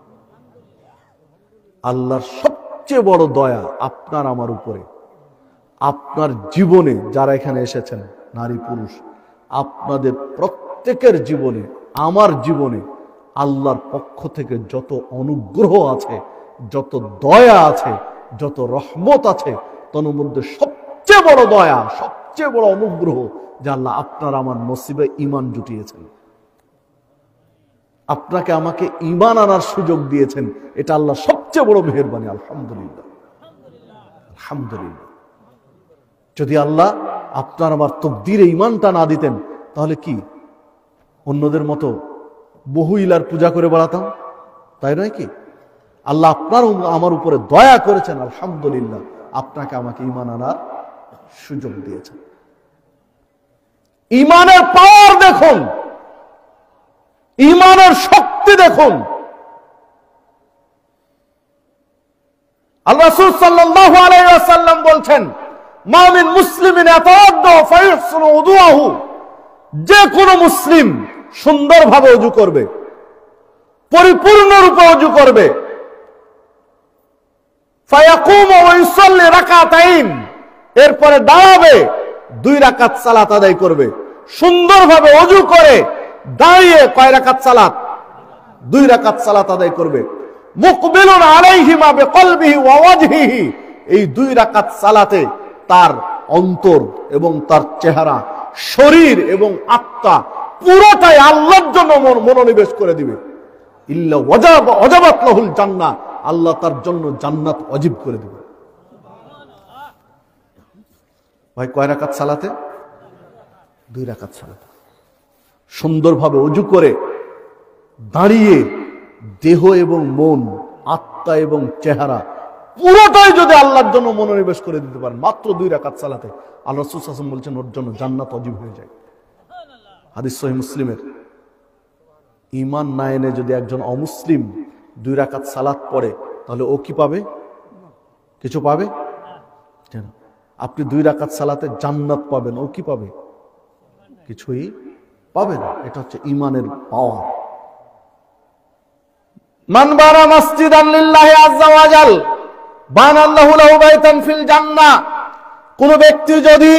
[SPEAKER 1] আল্লাহর সবচেয়ে বড় দয়া আপনার আমার উপরে। আপনার জীবনে যারা এখানে এসেছেন, নারী পুরুষ, আপনাদের প্রত্যেকের জীবনে, আমার জীবনে আল্লাহর পক্ষ থেকে যত অনুগ্রহ আছে, যত দয়া আছে, যত রহমত আছে, তার মধ্যে সবচেয়ে বড় দয়া, সবচেয়ে বড় অনুগ্রহ যে আল্লাহ আপনার আমার নসিবে ঈমান জুটিয়েছেন, আপনাকে আমাকে ঈমান আনার সুযোগ দিয়েছেন। এটা আল্লাহ সবচেয়ে বড় মেহেরবানি। আলহামদুলিল্লাহ, আলহামদুলিল্লাহ। যদি আল্লাহ আপনার আমার তকদিরে ঈমানটা না দিতেন, তাহলে কি অন্যদের মতো বহু ইলার পূজা করে বেড়াতাম? তাই নয় কি? আল্লাহ আপনার আমার উপরে দয়া করেছেন, আলহামদুলিল্লাহ, আপনাকে আমাকে ঈমান আনার সুযোগ দিয়েছেন। ঈমানের পাওয়ার দেখুন, ঈমানের শক্তি দেখুন। আল্লাহ রাসূল সাল্লাল্লাহু আলাইহি ওয়াসাল্লাম বলছেন, মা মিন মুসলিমিন ইয়াতাওয়াদ্দা ফায়ুহসিনু উযুহু, যে কোনো মুসলিম সুন্দরভাবে ওযু করবে, পরিপূর্ণরূপে ওযু করবে, ফায়াকুমু ওয়া ইউসাল্লি রাকাতাইন, এরপরে দাঁড়াবে, 2 রাকাত সালাত আদায় করবে। সুন্দরভাবে ওযু করে দাঁড়িয়ে কয় রাকাত সালাত? 2 রাকাত সালাত আদায় করবে। মুকবিলুন আলাইহিমা বিকলবিহি ওয়া ওয়াজহিহি, এই 2 রাকাত সালাতে তার অন্তর এবং তার চেহারা, শরীর এবং আত্মা পুরোটাই আল্লাহর জন্য মনোনিবেশ করে দিবে। ইল্লা ওয়াজাবাত লাহুল জান্নাহ, আল্লাহ তার জন্য জান্নাত ওয়াজিব করে দিবে। ভাই কয় রাকাত সালাতে? 2 রাকাত সালাতে। সুন্দরভাবে ওযু করে দাঁড়িয়ে দেহ এবং মন, আত্মা এবং চেহারা পুরোটাই যদি আল্লাহর জন্য মনোনিবেশ করে দিতে পারেন মাত্র 2 রাকাত সালাতে, আল্লাহ রাসূল সাল্লাল্লাহু আলাইহি ওয়াসাল্লাম বলেছেন ওর জন্য জান্নাত ওয়াজিব হয়ে যায়। হাদিস সহিহ মুসলিমের। ঈমান না এনে যদি একজন অমুসলিম 2 রাকাত সালাত পড়ে, তাহলে ও কি পাবে? কিছু পাবে? কেন? আপনি 2 রাকাত সালাতে জান্নাত পাবেন, ও কি পাবে? কিছুই পাবে না। এটা হচ্ছে ঈমানের পাওয়ার। মান বানা মসজিদান লিল্লাহি আযজা ওয়া জাল বানাল্লাহু লাহু বাইতান ফিল জান্নাহ, কোন ব্যক্তি যদি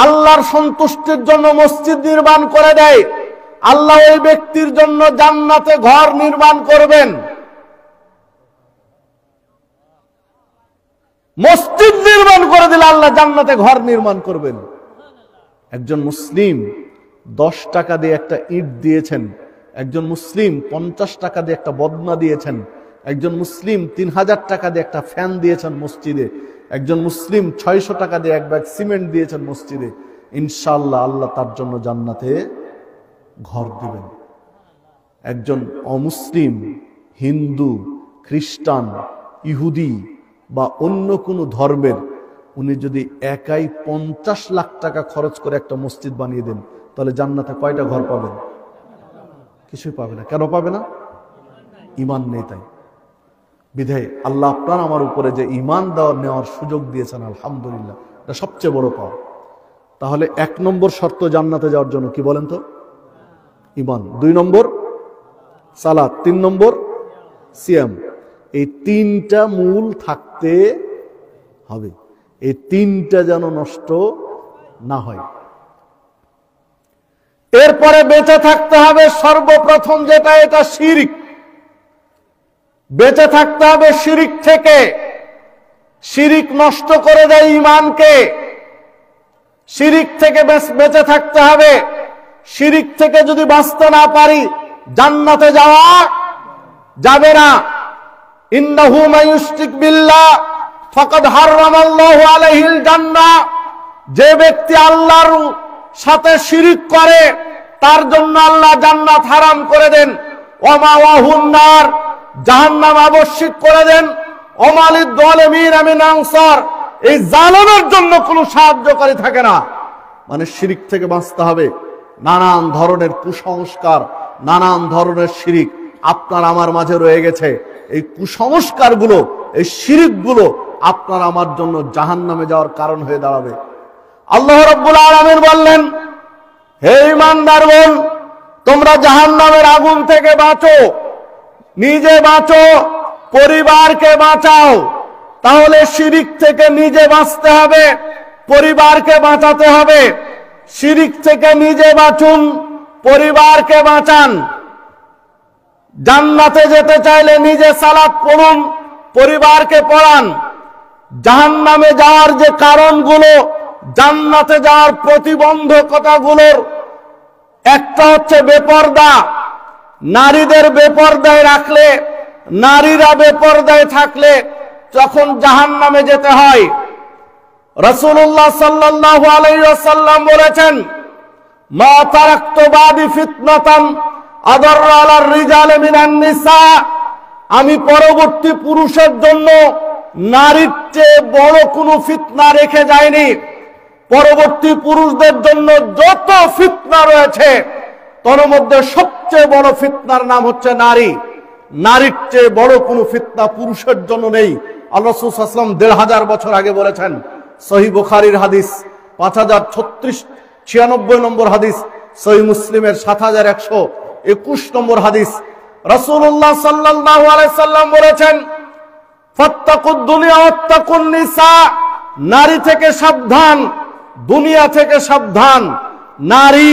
[SPEAKER 1] আল্লাহর সন্তুষ্টির জন্য মসজিদ নির্মাণ করে দেয়, আল্লাহ ওই ব্যক্তির জন্য জান্নাতে ঘর নির্মাণ করবেন। মসজিদ নির্মাণ করে দিলে আল্লাহ জান্নাতে ঘর নির্মাণ করবেন। একজন মুসলিম 10 টাকা দিয়ে একটা ইট দিয়েছেন, একজন মুসলিম 50 টাকা দিয়ে একটা বদনা দিয়েছেন, একজন মুসলিম 3000 টাকা দিয়ে একটা ফ্যান দিয়েছেন মসজিদে, একজন মুসলিম 600 টাকা দিয়ে 1 ব্যাগ সিমেন্ট দিয়েছেন মসজিদে, ইনশাআল্লাহ আল্লাহ তার জন্য জান্নাতে ঘর দিবেন। একজন অমুসলিম, হিন্দু, খ্রিস্টান, ইহুদি বা অন্য কোনো ধর্মের উনি যদি একাই 50 লাখ টাকা খরচ করে একটা মসজিদ বানিয়ে দেন, তাহলে জান্নাতে কয়টা ঘর পাবেন? কিছুই পাবে না। কেন পাবে না? ঈমান নেই। তাই বিধায় আল্লাহ আপনার আমার উপরে যে ঈমান নেওয়ার সুযোগ দিয়েছেন, আলহামদুলিল্লাহ, এটা সবচেয়ে বড় পাওয়া। তাহলে 1 নম্বর শর্ত জান্নাতে যাওয়ার জন্য কি বলেন তো? ঈমান। 2 নম্বর সালাত, 3 নম্বর সিয়াম। এই 3টা মূল থাকতে হবে। এই 3টা যেন নষ্ট না হয়। এরপরে বেঁচে থাকতে হবে সর্বপ্রথম যেটা, এটা শিরক। বেঁচে থাকতে হবে শিরিক থেকে। শিরিক নষ্ট করে দেয় ঈমানকে। শিরিক থেকে বেঁচে থাকতে হবে। শিরিক থেকে যদি বাঁচতে না পারি জান্নাতে যাওয়া যাবে না। ইন্নাহু মায়ুশরিক বিল্লাহ ফাকাদ হারামাল্লাহু আলাইহিল জান্নাহ। যে ব্যক্তি আল্লাহর সাথে শিরিক করে তার জন্য আল্লাহ জান্নাত হারাম করে দেন। ওয়া মাওয়াহুন নার, জাহান্নাম আবশ্যক করে দেন। ওয়া লিদ যালিমিনা মিন আনসার, এই জালেমের জন্য কোনো সাহায্যকারী থাকে না। মানে শিরিক থেকে বাঁচতে হবে। নানান ধরনের কুসংস্কার, নানান ধরনের শিরিক আপনার আমার মাঝে রয়ে গেছে। এই কুসংস্কারগুলো, এই শিরিকগুলো আপনার আমার জন্য জাহান্নামে যাওয়ার কারণ হয়ে দাঁড়াবে। আল্লাহ রাব্বুল আলামিন বললেন, হে ঈমানদারগণ, তোমরা জাহান্নামের আগুন থেকে বাঁচো, নিজে বাঁচো, পরিবারকে বাঁচাও। তাহলে শিরিক থেকে নিজে বাঁচতে হবে, পরিবারকে বাঁচাতে হবে। শিরিক থেকে নিজে বাঁচুন, পরিবারকে বাঁচান। জান্নাতে যেতে চাইলে নিজে সালাত পড়ুন, পরিবারকে পড়ান। জাহান্নামে যাওয়ার যে কারণগুলো, জান্নাতে যাওয়ার প্রতিবন্ধকতাগুলোর একটা হচ্ছে বেপরদা। নারীদের বেপরদায় রাখলে, নারীরা বেপরদায় থাকলে যখন জাহান্নামে যেতে হয়। রাসূলুল্লাহ সাল্লাল্লাহু আলাইহি ওয়াসাল্লাম বলেছেন, মা তারাকতু বাদি ফিতনাতান আদাররা আলার রিজাল মিনান নিসা। আমি পরবর্তী পুরুষের জন্য নারীর চেয়ে বড় কোনো ফিতনা রেখে যায়নি। পরবর্তী পুরুষদের জন্য যত ফিতনা রয়েছে তার মধ্যে সবচেয়ে বড় ফিতনার নাম হচ্ছে নারী। নারীর চেয়ে বড় কোনো ফিতনা পুরুষের জন্য নেই। আল্লাহ রাসূল সাল্লাল্লাহু আলাইহি ওয়াসাল্লাম ১৫০০ বছর আগে বলেছেন। সহিহ বুখারীর হাদিস ৫০৩৬ নম্বর হাদিস, সহিহ মুসলিমের ৭১২১ নম্বর হাদিস। রাসূলুল্লাহ সাল্লাল্লাহু আলাইহি সাল্লাম বলেছেন, ফাত্তাকুদ দুনিয়া ওয়াত্তাকুন নিসা। নারী থেকে সাবধান, দুনিয়া থেকে সাবধান। নারী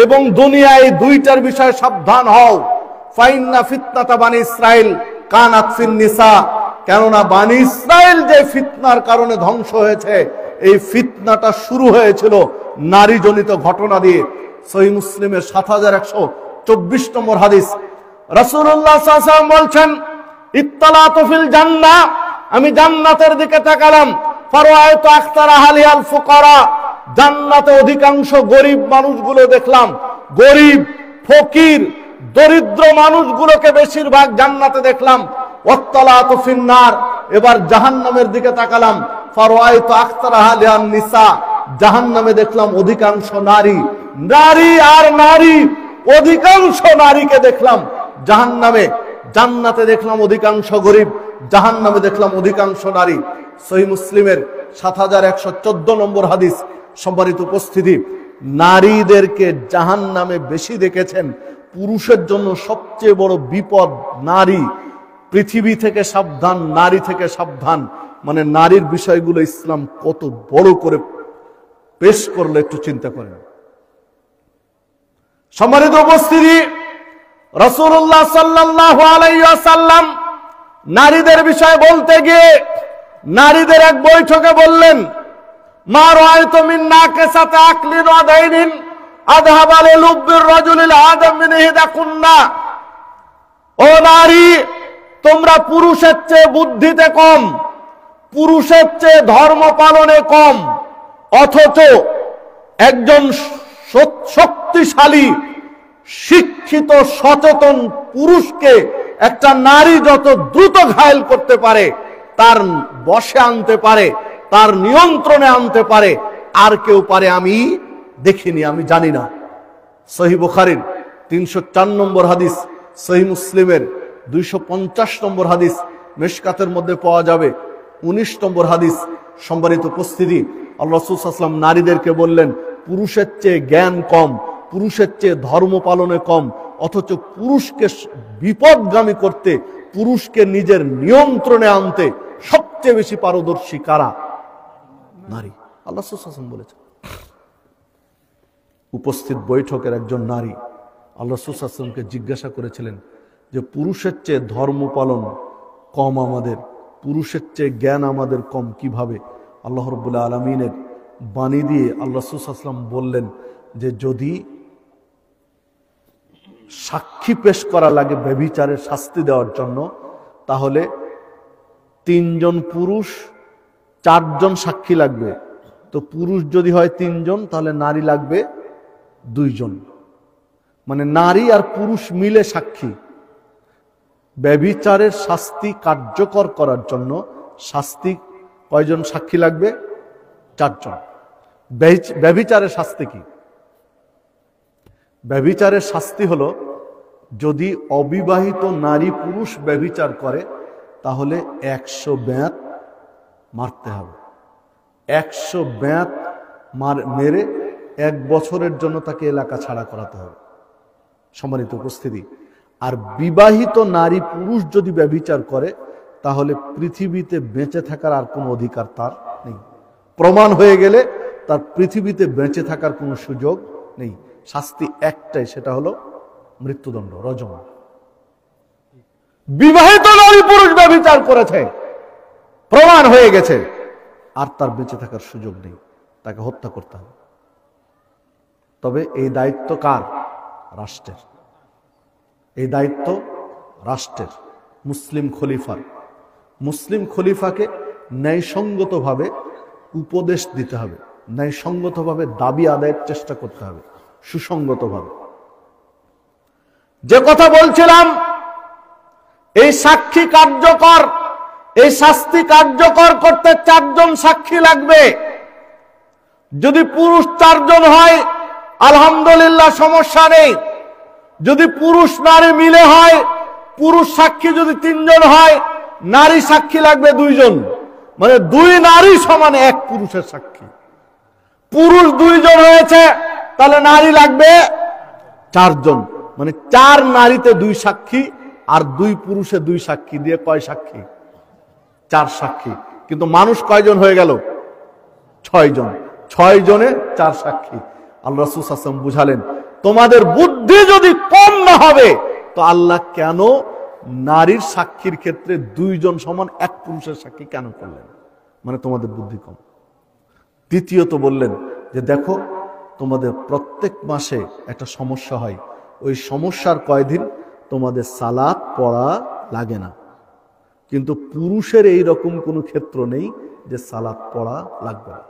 [SPEAKER 1] এবং দুনিয়া এই দুইটার বিষয়ে সাবধান হও। ফাইন্না ফিতনাতা বানি ইসরাইল কানাত ফিন নিসা। কেননা বানি ইসরাইল যে ফিতনার কারণে ধ্বংস হয়েছে, এই ফিতনাটা শুরু হয়েছিল নারীজনিত ঘটনা দিয়ে। সহিহ মুসলিমের ৭১২৪ নম্বর হাদিস। রাসূলুল্লাহ সাল্লাল্লাহু আলাইহি ওয়াসাল্লাম বলছেন, ইত্তালাতু ফিল জান্নাহ। আমি জান্নাতের দিকে তাকালাম। ফারাআইতু আকতারা আহলিল ফুকারা। জান্নাতে অধিকাংশ গরিব মানুষগুলো দেখলাম। গরিব, ফকির, দরিদ্র মানুষগুলোকে বেশিরভাগ জান্নাতে দেখলাম। ওয়াত্তালাতু ফিন নার। এবার জাহান্নামের দিকে তাকালাম। ফারাআইতু আকতারা আহলিন নিসা। জাহান্নামে দেখলাম অধিকাংশ নারী। নারী আর নারী, অধিকাংশ নারীকে দেখলাম জাহান্নামে। জান্নাতে দেখলাম অধিকাংশ গরিব, জাহান্নামে দেখলাম অধিকাংশ নারী। সহিহ মুসলিমের ৭১১৪ নম্বর হাদিস। সম্মানিত উপস্থিতি, নারীদেরকে জাহান্নামে বেশি দেখেছেন। পুরুষের জন্য সবচেয়ে বড় বিপদ নারী। পৃথিবী থেকে সাবধান, নারী থেকে সাবধান। মানে নারীর বিষয়গুলো ইসলাম কত বড় করে পেশ করলে একটু চিন্তা করেন। সম্মানিত উপস্থিতি, রাসূলুল্লাহ সাল্লাল্লাহু আলাইহি ওয়াসাল্লাম নারীদের বিষয় বলতে গিয়ে নারীদের এক বৈঠকে বললেন, মা রাআইতু মিন নাকিসাতি আকলিন ওয়া দাইনিন আযহাবা লিলুব্বির রাজুলিল আদম মিন ইহদাকুন্না। ও নারী, তোমরা পুরুষের চেয়ে বুদ্ধিতে কম, পুরুষের চেয়ে ধর্ম পালনে কম, অথচ একজন শক্তিশালী, শিক্ষিত, সচেতন পুরুষকে একটা নারী যত দ্রুত ঘায়েল করতে পারে, তার বশে আনতে পারে, তার নিয়ন্ত্রণে আনতে পারে, আর কেউ পারে আমি দেখিনি, আমি জানি না। সহিহ বুখারীর ৩০৪ নম্বর হাদিস, সহিহ মুসলিমের ২৫০ নম্বর হাদিস, মিশকাতের মধ্যে পাওয়া যাবে ১৯ নম্বর হাদিস। সম্মানিত উপস্থিতি, আল্লাহ রাসূল সাল্লাল্লাহু আলাইহি ওয়াসাল্লাম নারীদেরকে বললেন, পুরুষের চেয়ে জ্ঞান কম, পুরুষের চেয়ে ধর্ম পালনে কম, অথচ পুরুষকে বিপদগামী করতে, পুরুষকে নিজের নিয়ন্ত্রণে আনতে সবচেয়ে বেশি পারদর্শী কারা? নারী। আল্লাহ রাসূল সাল্লাল্লাহু আলাইহি ওয়াসাল্লাম বলেছেন। উপস্থিত বৈঠকের একজন নারী আল্লাহ রাসূল সাল্লাল্লাহু আলাইহি ওয়াসাল্লামকে জিজ্ঞাসা করেছিলেন যে পুরুষের চেয়ে ধর্ম পালন কম আমাদের, পুরুষের চেয়ে জ্ঞান আমাদের কম। কিভাবে? আল্লাহ রাব্বুল আলামিনের বাণী দিয়ে আল্লাহ রাসূল সাল্লাল্লাহু আলাইহি ওয়াসাল্লাম বললেন যে যদি সাক্ষী পেশ করা লাগে ব্যভিচারের শাস্তি দেওয়ার জন্য, তাহলে 3 জন পুরুষ 4 জন সাক্ষী লাগবে। তো পুরুষ যদি হয় 3 জন, তাহলে নারী লাগবে 2 জন, মানে নারী আর পুরুষ মিলে সাক্ষী। ব্যভিচারের শাস্তি কার্যকর করার জন্য শাস্তি কয়জন সাক্ষী লাগবে? 4 জন। ব্যভিচারের শাস্তি কি? ব্যভিচারের শাস্তি হলো, যদি অবিবাহিত নারী পুরুষ ব্যভিচার করে তাহলে 100 বেঁত মারতে হবে। 100 বেঁত মেরে 1 বছরের জন্য তাকে এলাকা ছাড়া করাতে হবে। সম্মানিত উপস্থিতি, আর বিবাহিত নারী পুরুষ যদি ব্যভিচার করে তাহলে পৃথিবীতে বেঁচে থাকার আর কোনো অধিকার তার নেই। প্রমাণ হয়ে গেলে তার পৃথিবীতে বেঁচে থাকার কোনো সুযোগ নেই। শাস্তি একটাই, সেটা হলো মৃত্যুদণ্ড, রজম। বিবাহিত নারী পুরুষ ব্যভিচার করেছে, প্রমাণ হয়ে গেছে, আর তার বেঁচে থাকার সুযোগ নেই, তাকে হত্যা করতে হবে। তবে এই দায়িত্ব কার? রাষ্ট্রের। এই দায়িত্ব রাষ্ট্রের, মুসলিম খলিফার। মুসলিম খলিফাকে ন্যায়সঙ্গতভাবে উপদেশ দিতে হবে, ন্যায়সঙ্গতভাবে দাবি আদায়ের চেষ্টা করতে হবে, সুসঙ্গতভাবে। যে কথা বলছিলাম, এই সাক্ষী কার্যকর, এই শাস্তি কার্যকর করতে 4 জন সাক্ষী লাগবে। যদি পুরুষ 4 জন হয় আলহামদুলিল্লাহ, সমস্যা নেই। যদি পুরুষ নারী মিলে হয়, পুরুষ সাক্ষী যদি 3 জন হয়, নারী সাক্ষী লাগবে 2 জন, মানে 2 নারী সমান 1 পুরুষের সাক্ষী। পুরুষ 2 জন হয়েছে, তাহলে নারী লাগবে 4 জন, মানে 4 নারীতে 2 সাক্ষী আর 2 পুরুষে 2 সাক্ষী দিয়ে কয় সাক্ষী? 4 সাক্ষী। কিন্তু মানুষ কয়জন হয়ে গেল? 6 জন। 6 জনে 4 সাক্ষী। আল্লাহ রাসূল সাল্লাল্লাহু আলাইহি ওয়াসাল্লাম বুঝালেন, তোমাদের বুদ্ধি যদি কম না হবে তো আল্লাহ কেন নারীর সাক্ষীর ক্ষেত্রে 2 জন সমান 1 পুরুষের সাক্ষী কেন করলেন? মানে তোমাদের বুদ্ধি কম। দ্বিতীয়ত বললেন যে দেখো, তোমাদের প্রত্যেক মাসে একটা সমস্যা হয়, ওই সমস্যার কয়দিন তোমাদের সালাত পড়া লাগে না। কিন্তু পুরুষের এই রকম কোনো ক্ষেত্র নেই যে সালাত পড়া লাগবে না।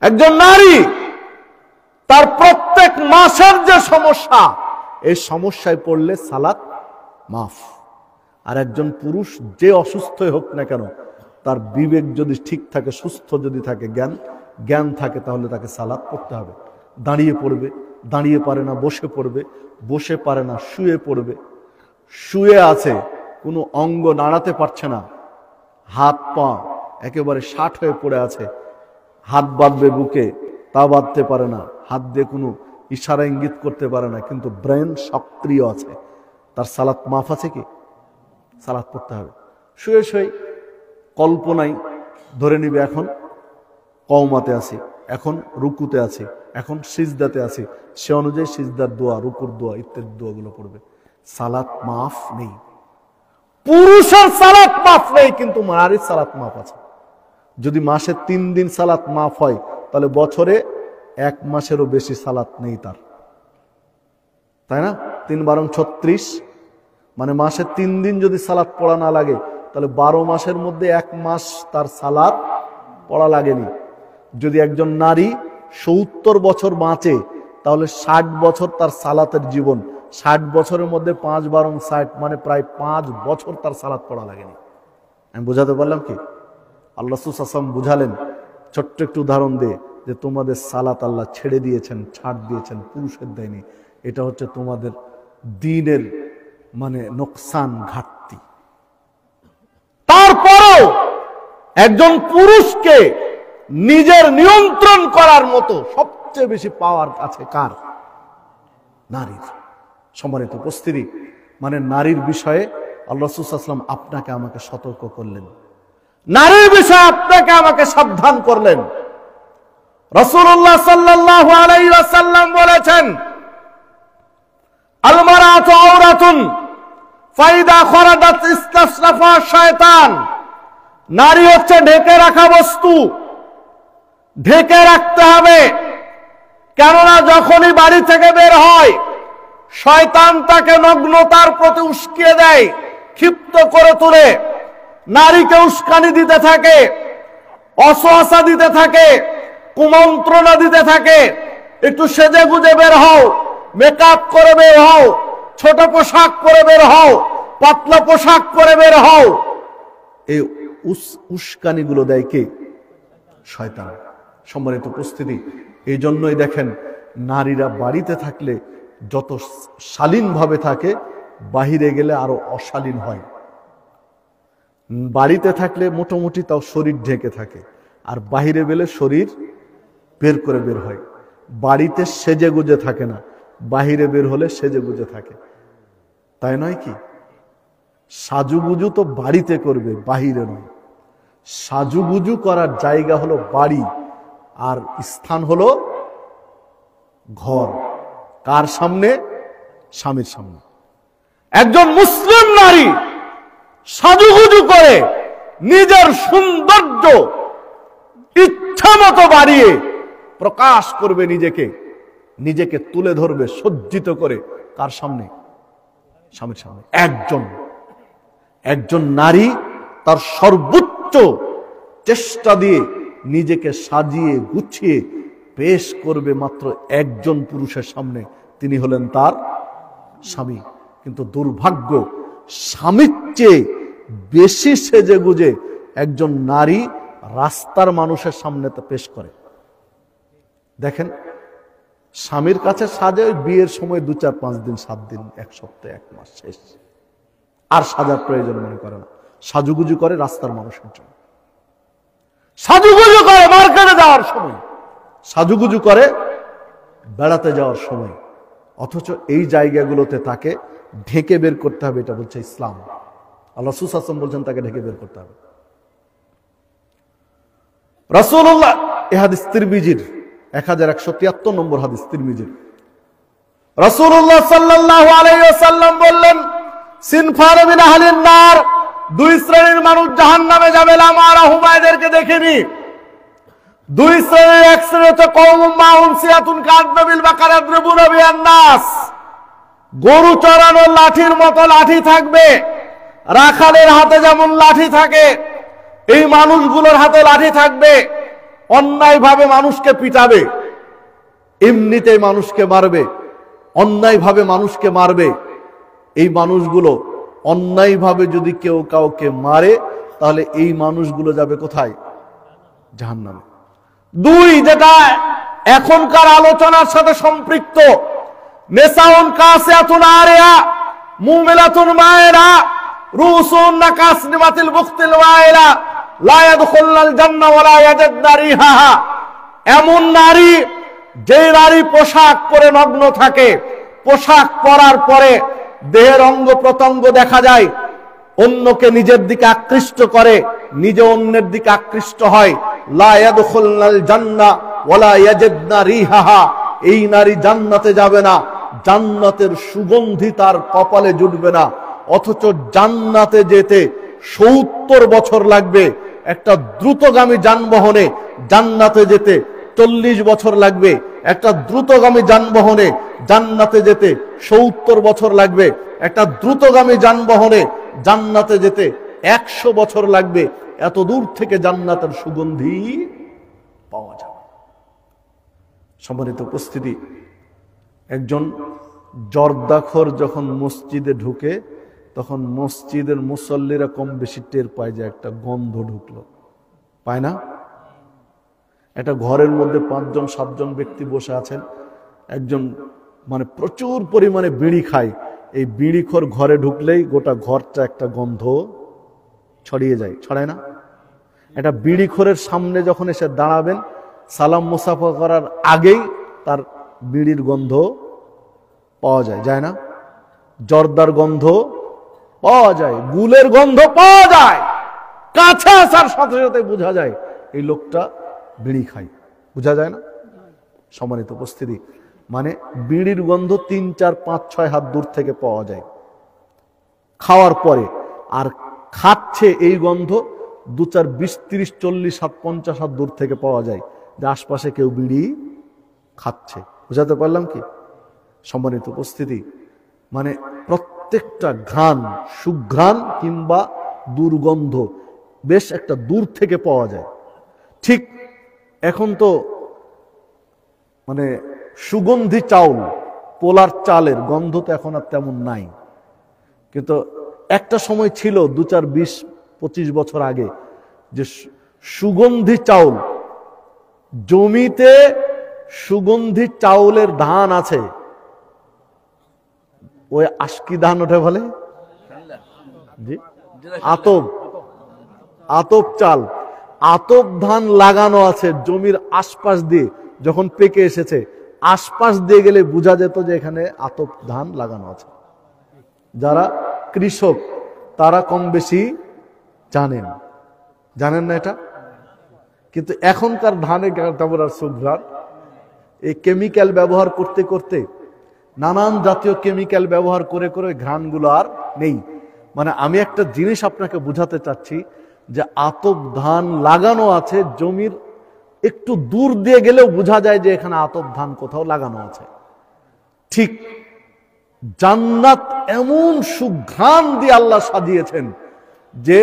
[SPEAKER 1] একজন নারী তার প্রত্যেক মাসের যে সমস্যা, এই সমস্যায় পড়লে সালাত মাফ। আর একজন পুরুষ যে অসুস্থই হোক না কেন, তার বিবেক যদি ঠিক থাকে, সুস্থ যদি থাকে, জ্ঞান থাকে, তাহলে তাকে সালাত পড়তে হবে। দাঁড়িয়ে পড়বে, দাঁড়িয়ে পারে না বসে পড়বে, বসে পারে না শুয়ে পড়বে, শুয়ে আছে কোনো অঙ্গ নাড়াতে পারছে না, হাত পা একেবারে ষাট হয়ে পড়ে আছে, হাত বাঁধবে বুকে, তা বাঁধতে পারে না, হাত দিয়ে কোনো ইশারা ইঙ্গিত করতে পারে না, কিন্তু ব্রেন সক্রিয় আছে, তার সালাত মাফ আছে কি? সালাত পড়তে হবে। শুয়ে শুয়ে কল্পনায় ধরে নিবে এখন কওমাতে আছি, এখন রুকুতে আছি, এখন সিজদাতে আছি, সে অনুযায়ী সিজদার দোয়া, রুকুর দোয়া ইত্যাদি দোয়াগুলো পড়বে। সালাত মাফ নেই। পুরুষের সালাত মাফ নেই, কিন্তু নারীর সালাত মাফ আছে। যদি মাসে 3 দিন সালাত মাফ হয়, তাহলে বছরে 1 মাসেরও বেশি সালাত নেই তার, তাই না? 3 বারং 36, মানে মাসে 3 দিন যদি সালাত পড়া না লাগে, তাহলে 12 মাসের মধ্যে 1 মাস তার সালাত পড়া লাগেনি। যদি একজন নারী 70 বছর বাঁচে, তাহলে 60 বছর তার সালাতের জীবন। 60 বছরের মধ্যে 5 বারং 60, মানে প্রায় 5 বছর তার সালাত পড়া লাগেনি। আমি বোঝাতে পারলাম কি? আল্লাহ রাসূল সাল্লাল্লাহু আলাইহি ওয়াসাল্লাম বুঝালেন ছোট্ট একটু উদাহরণ দিয়ে, যে তোমাদের সালাত আল্লাহ ছেড়ে দিয়েছেন, ছাড় দিয়েছেন, পুরুষের দেয়নি। এটা হচ্ছে তোমাদের দ্বীনের মানে নোকসান, ঘাটতি। তারপরও একজন পুরুষকে নিজের নিয়ন্ত্রণ করার মতো সবচেয়ে বেশি পাওয়ার আছে কার? নারীর। সম্মানিত উপস্থিতি, মানে নারীর বিষয়ে আল্লাহ রাসূল সাল্লাল্লাহু আলাইহি ওয়াসাল্লাম আপনাকে আমাকে সতর্ক করলেন, নারীর বিষয়ে আপনাকে আমাকে সাবধান করলেন। রাসূলুল্লাহ সাল্লাল্লাহু আলাইহি ওয়াসাল্লাম বলেছেন, আল মারাতু আওরাতুন ফাইদা খরাজাত ইস্তাশরাফা শয়তান। নারী হচ্ছে ঢেকে রাখা বস্তু, ঢেকে রাখতে হবে। কেননা যখনই বাড়ি থেকে বের হয় শয়তান তাকে নগ্নতার প্রতি উস্কিয়ে দেয়, ক্ষিপ্ত করে তোলে, নারীকে উস্কানি দিতে থাকে, অসহসা দিতে থাকে, কুমন্ত্রণা দিতে থাকে। একটু সেজে গুজে বের হও, মেকআপ করে বের হও, ছোট পোশাক পরে বের হও, পাতলা পোশাক পরে বের হও। এই উস্কানিগুলো দেয় কে? শয়তান। সম্মানিত উপস্থিতি, এই জন্যই দেখেন নারীরা বাড়িতে থাকলে যত শালীন ভাবে থাকে, বাহিরে গেলে আরো অশালীন হয়। বাড়িতে থাকলে মোটামুটি তাও শরীর ঢেকে থাকে, আর বাহিরে গেলে শরীর বের করে বের হয়। বাড়িতে সেজে গুজে থাকে না, বাহিরে বের হলে সেজে গুজে থাকে, তাই নয় কি? সাজুগুজু তো বাড়িতে করবে, বাহিরে নয়। সাজুগুজু করার জায়গা হলো বাড়ি, আর স্থান হলো ঘর। কার সামনে? স্বামীর সামনে। একজন মুসলিম নারী সাজুগুজু করে নিজের সৌন্দর্য ইচ্ছা মতো বাড়িয়ে প্রকাশ করবে, নিজেকে তুলে ধরবে সজ্জিত করে। কার সামনে? স্বামীর সামনে। একজন নারী তার সর্বোচ্চ চেষ্টা দিয়ে নিজেকে সাজিয়ে গুছিয়ে পেশ করবে মাত্র একজন পুরুষের সামনে, তিনি হলেন তার স্বামী। কিন্তু দুর্ভাগ্য, স্বামীর চেয়ে বেশি সেজে গুজে একজন নারী রাস্তার মানুষের সামনে তা পেশ করে। দেখেন, স্বামীর কাছে সাজে বিয়ের সময় 2, 4, 5 দিন, 7 দিন, 1 সপ্তাহ, 1 মাস, শেষ। আর সাজার প্রয়োজন মনে করে না। সাজুগুজু করে রাস্তার মানুষের জন্য, সাজুগুজু করে মার্কেটে যাওয়ার সময়, সাজুগুজু করে বেড়াতে যাওয়ার সময়। অথচ এই জায়গাগুলোতে তাকে ঢেকে বের করতে হবে, এটা বলছে ইসলাম। আল্লাহ রাসূল সাল্লাল্লাহু আলাইহি ওয়াসাল্লাম বলছেন তাকে ঢেকে বের করতে হবে। রাসূলুল্লাহ, এই হাদিস তিরমিজির 1173 নম্বর হাদিস, তিরমিজির। রাসূলুল্লাহ সাল্লাল্লাহু আলাইহি ওয়াসাল্লাম বললেন, সিনফার মিন আহলিন নার, 2 শ্রেণীর মানুষ জাহান্নামে যাবে। লা মারাহুমা, এদেরকে দেখিনি। 2 শ্রেণীর, এক শ্রেণী হচ্ছে কওমুম মাহুম সিয়াতুন কাযনাবিল বাকারা ইয়াদরিবুনা বিহান নাস, গরু চড়ানোর লাঠির মতো লাঠি থাকবে। রাখালের হাতে যেমন লাঠি থাকে, এই মানুষগুলোর হাতে লাঠি থাকবে। অন্যায়ভাবে মানুষকে পিটাবে, এমনিতেই মানুষকে মারবে, অন্যায়ভাবে মানুষকে মারবে। এই মানুষগুলো অন্যায়ভাবে যদি কেউ কাউকে মারে, তাহলে এই মানুষগুলো যাবে কোথায়? জাহান্নামে। 2, যেটা এখনকার আলোচনার সাথে সম্পৃক্ত, নেসাউন কাসিয়াতুন আরিয়া মুমিলাতুন মায়রা রুসুন নাকাসনিমাতিল বুখতিল ওয়াইলা লা ইয়াদখুলুল জান্নাহ ওয়া লা ইয়াজিদনা রিহাহা। এমন নারী, যে নারী পোশাক পরে নগ্ন থাকে, পোশাক পরার পরে দেহের অঙ্গ প্রত্যঙ্গ দেখা যায়, অন্যকে নিজের দিকে আকৃষ্ট করে, নিজে অন্যের দিকে আকৃষ্ট হয়। লা ইয়াদখুলুল জান্নাহ ওয়া লা ইয়াজিদনা রিহাহা। এই নারী জান্নাতে যাবে না, জান্নাতের সুগন্ধি তার কপালে জুটবে না। অথচ জান্নাতে যেতে 70 বছর লাগবে। একটা দ্রুতগামী যানবাহনে জান্নাতে যেতে 40 বছর লাগবে। একটা দ্রুতগামী যানবাহনে জান্নাতে যেতে 70 বছর লাগবে। একটা দ্রুতগামী যানবাহনে জান্নাতে যেতে 100 বছর লাগবে। এত দূর থেকে জান্নাতের সুগন্ধি পাওয়া যাবে। সম্মানিত উপস্থিতি, একজন জর্দাখোর যখন মসজিদে ঢুকে, তখন মসজিদের মুসল্লিরা কম বেশি টের পায় যে একটা গন্ধ ঢুকলো, পায় না? একটা ঘরের মধ্যে 5 জন 7 জন ব্যক্তি বসে আছেন, একজন মানে প্রচুর পরিমাণে বিড়ি খায়। এই বিড়িখোর ঘরে ঢুকলেই গোটা ঘরটা একটা গন্ধ ছড়িয়ে যায়, ছড়ায় না? একটা বিড়িখোরের সামনে যখন এসে দাঁড়াবেন, সালাম মুসাফা করার আগেই তার বিড়ির গন্ধ পাওয়া যায়, যায় না? জর্দার গন্ধ পাওয়া যায়, গুলের গন্ধ পাওয়া যায়। কাছে আসার সাথে সাথে বোঝা যায় এই লোকটা বিড়ি খায়, বোঝা যায় না? সম্মানিত উপস্থিতি, মানে বিড়ির গন্ধ 3, 4, 5, 6 হাত দূর থেকে পাওয়া যায় খাওয়ার পরে। আর খাচ্ছে এই গন্ধ 2, 4, 20, 30, 40 হাত 50 হাত দূর থেকে পাওয়া যায় যে আশপাশে কেউ বিড়ি খাচ্ছে। বুঝাতে পারলাম কি? সম্মানিত উপস্থিতি, মানে প্রত্যেকটা ঘ্রাণ, সুঘ্রাণ কিংবা দুর্গন্ধ বেশ একটা দূর থেকে পাওয়া যায়। ঠিক এখন তো মানে সুগন্ধি চাউল, পোলার চালের গন্ধ তো এখন আর তেমন নাই, কিন্তু একটা সময় ছিল 2, 4, 20, 25 বছর আগে যে সুগন্ধি চাউল, জমিতে সুগন্ধি চাউলের ধান আছে, ওই আশকি ধান ওঠে বলে, জি, আতপ, আতপ চাল, আতপ ধান লাগানো আছে জমির আশপাশ দিয়ে। যখন পেকে এসেছে আশপাশ দিয়ে গেলে বোঝা যেত যে এখানে আতপ ধান লাগানো আছে। যারা কৃষক তারা কম বেশি জানেন, জানেন না এটা? কিন্তু এখনকার ধানে কেমন আর সুঘ্রাণ, এই কেমিক্যাল ব্যবহার করতে করতে, নানান জাতীয় কেমিক্যাল ব্যবহার করে করে ঘ্রাণগুলো আর নেই। মানে আমি একটা জিনিস আপনাকে বুঝাতে চাচ্ছি যে আতপ ধান লাগানো আছে জমির একটু দূর দিয়ে গেলেও বোঝা যায় যে এখানে আতপ ধান কোথাও লাগানো আছে। ঠিক জান্নাত এমন সুঘ্রাণ দিয়ে আল্লাহ সাজিয়েছেন যে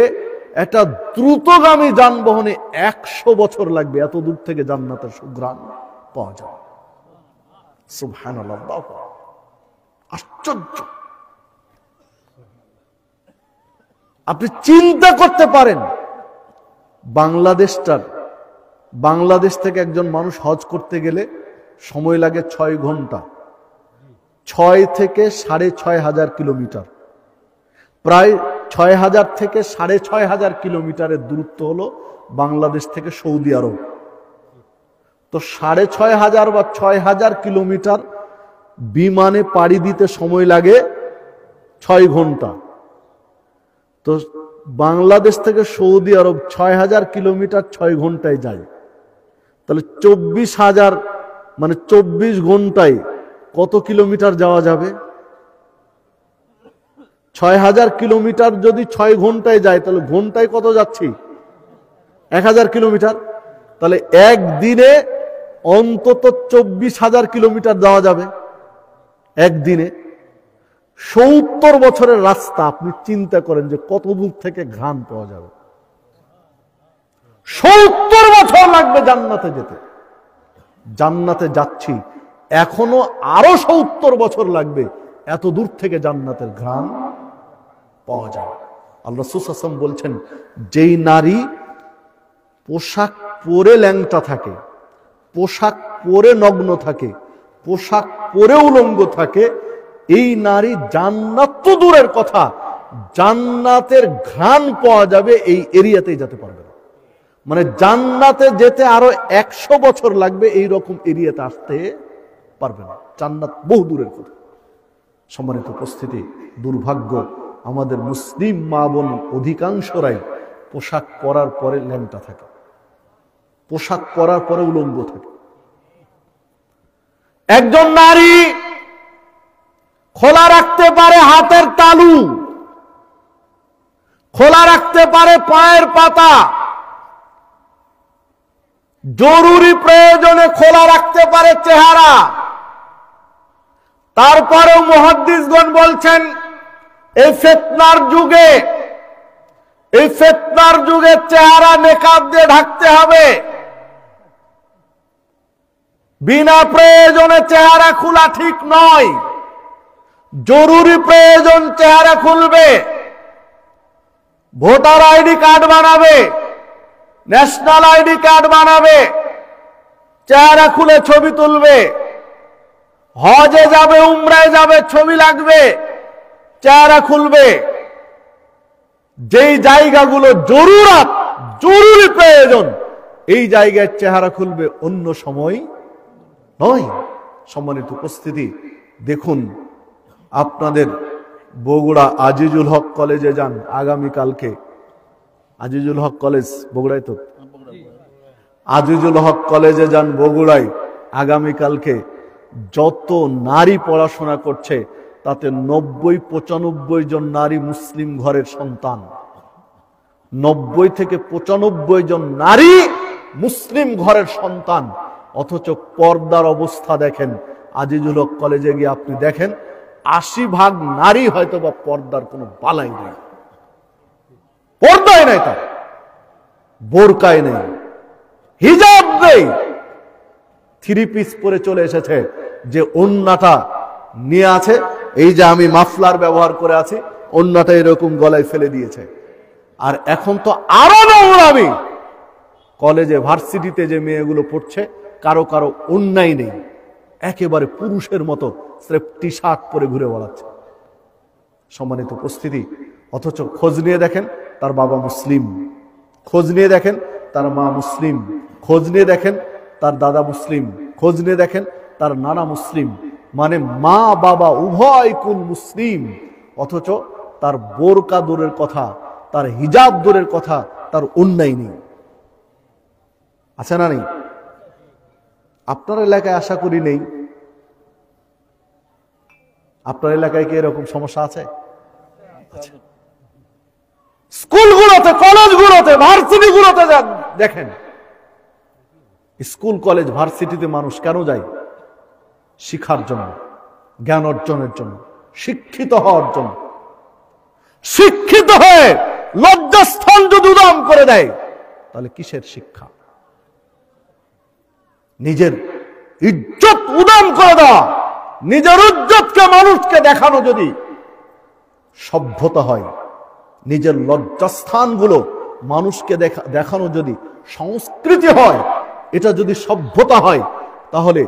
[SPEAKER 1] একটা দ্রুতগামী যানবাহনে 100 বছর লাগবে এত দূর থেকে জান্নাতের সুঘ্রাণ পাওয়া যায়। সুবহানাল্লাহ, আশ্চর্য। আপনি চিন্তা করতে পারেন বাংলাদেশ থেকে একজন মানুষ হজ করতে গেলে সময় লাগে 6 ঘন্টা, 6 থেকে 6,500 কিলোমিটার, প্রায় 6,000 থেকে 6,500 কিলোমিটারের দূরত্ব হলো বাংলাদেশ থেকে সৌদি আরব। তো 6,500 বা 6,000 কিলোমিটার বিমানে পাড়ি দিতে সময় লাগে 6 ঘন্টা। তো বাংলাদেশ থেকে সৌদি আরব 6,000 কিলোমিটার 6 ঘন্টায় যায়, তাহলে 24,000 মানে 24 ঘন্টায় কত কিলোমিটার যাওয়া যাবে? 6,000 কিলোমিটার যদি 6 ঘন্টায় যায় তাহলে ঘন্টায় কত যাচ্ছি? 1,000 কিলোমিটার। তাহলে একদিনে অন্তত 24,000 কিলোমিটার যাওয়া যাবে একদিনে। 70 বছরের রাস্তা, আপনি চিন্তা করেন যে কত দূর থেকে ঘ্রাণ পাওয়া যাবে। 70 বছর লাগবে জান্নাতে যেতে। জান্নাতে যাচ্ছি, এখনো আরো 70 বছর লাগবে এত দূর থেকে জান্নাতের ঘ্রাণ পাওয়া যায়। আল্লাহ রাসূল সাল্লাল্লাহু আলাইহি ওয়াসাল্লাম বলছেন, যেই নারী পোশাক পরে ল্যাংটা থাকে, পোশাক পরে নগ্ন থাকে, পোশাক পরে উলঙ্গ থাকে, এই নারী জান্নাত তো দূরের কথা, জান্নাতের ঘ্রাণ পাওয়া যাবে এই এরিয়াতেই যেতে পারবে না। মানে জান্নাতে যেতে আরো 100 বছর লাগবে এই রকম এরিয়াতে আসতে পারবে না। জান্নাত বহু দূরের কথা। সম্মানিত উপস্থিতি, দুর্ভাগ্য আমাদের মুসলিম মা বোন অধিকাংশরাই পোশাক পরার পরে ল্যাংটা থাকে, পোশাক পরার পরে উলঙ্গ থাকে। একজন নারী খোলা রাখতে পারে হাতের তালু, খোলা রাখতে পারে পায়ের পাতা, জরুরি প্রয়োজনে খোলা রাখতে পারে চেহারা। তারপরেও মুহাদ্দিসগণ বলছেন এই ফিতনার যুগে চেহারা নেকাব দিয়ে ঢাকতে হবে। বিনা প্রয়োজনে চেহারা খোলা ঠিক নয়, জরুরি প্রয়োজন চেহারা খুলবে। ভোটার আইডি কার্ড বানাবে, ন্যাশনাল আইডি কার্ড বানাবে, চেহারা খুলে ছবি তুলবে। হজে যাবে, উমরায় যাবে, ছবি লাগবে, চেহারা খুলবে। যেই জায়গাগুলো জরুরি প্রয়োজন এই জায়গায় চেহারা খুলবে, অন্য সময় নয়। সম্মানিত উপস্থিতি, দেখুন আপনাদের বগুড়া আজিজুল হক কলেজে যান আগামীকালকে। আজিজুল হক কলেজ বগুড়ায় তো, আজিজুল হক কলেজে যান বগুড়ায় আগামীকালকে। যত নারী পড়াশোনা করছে তাতে 90-95 জন নারী মুসলিম ঘরের সন্তান। 90 থেকে 95 জন নারী মুসলিম ঘরের সন্তান, অথচ পর্দার অবস্থা দেখেন। আজিজুল হক কলেজে গিয়ে আপনি দেখেন 80% নারী হয়তো বা পর্দার কোনো বালাই নেই, পর্দায় নাই, তার বোরকায় নেই, হিজাব নেই, 3 পিস পরে চলে এসেছে, যে ওন্নাটা নিয়ে আছে, এই যে আমি মাফলার ব্যবহার করে আছি, ওন্নাটা এরকম গলায় ফেলে দিয়েছে। আর এখন তো আরো নোংরামি, কলেজে ভার্সিটিতে যে মেয়েগুলো পড়ছে কারো কারো ওন্নাই নেই, একেবারে পুরুষের মতো স্রেফ টি শার্ট পরে ঘুরে বেড়াচ্ছে। সম্মানিত উপস্থিতি, অথচ খোঁজ নিয়ে দেখেন তার বাবা মুসলিম, খোঁজ নিয়ে দেখেন তার মা মুসলিম, খোঁজ নিয়ে দেখেন তার দাদা মুসলিম, খোঁজ নিয়ে দেখেন তার নানা মুসলিম, মানে মা বাবা উভয় কুল মুসলিম, অথচ তার বোরকা দূরের কথা, তার হিজাব দূরের কথা, তার অন্যায় নেই। আছে না নেই? আপনার এলাকায় আশা করি নেই। আপনার এলাকায় কি এরকম সমস্যা আছে? স্কুলগুলোতে, কলেজগুলোতে, ভার্সিটিগুলোতে দেখেন, স্কুল কলেজ ভার্সিটিতে মানুষ কেন যায়? শিক্ষার জন্য, জ্ঞান অর্জনের জন্য, শিক্ষিত হওয়ার জন্য। শিক্ষিত হয়ে লজ্জাস্থান যদি উদাম করে দেয়, তাহলে কিসের শিক্ষা? নিজের ইজ্জত উদাম করে দেওয়া, নিজের ইজ্জতকে মানুষকে দেখানো যদি সভ্যতা হয়, নিজের লজ্জাস্থানগুলো মানুষকে দেখানো যদি সংস্কৃতি হয়, এটা যদি সভ্যতা হয়, তাহলে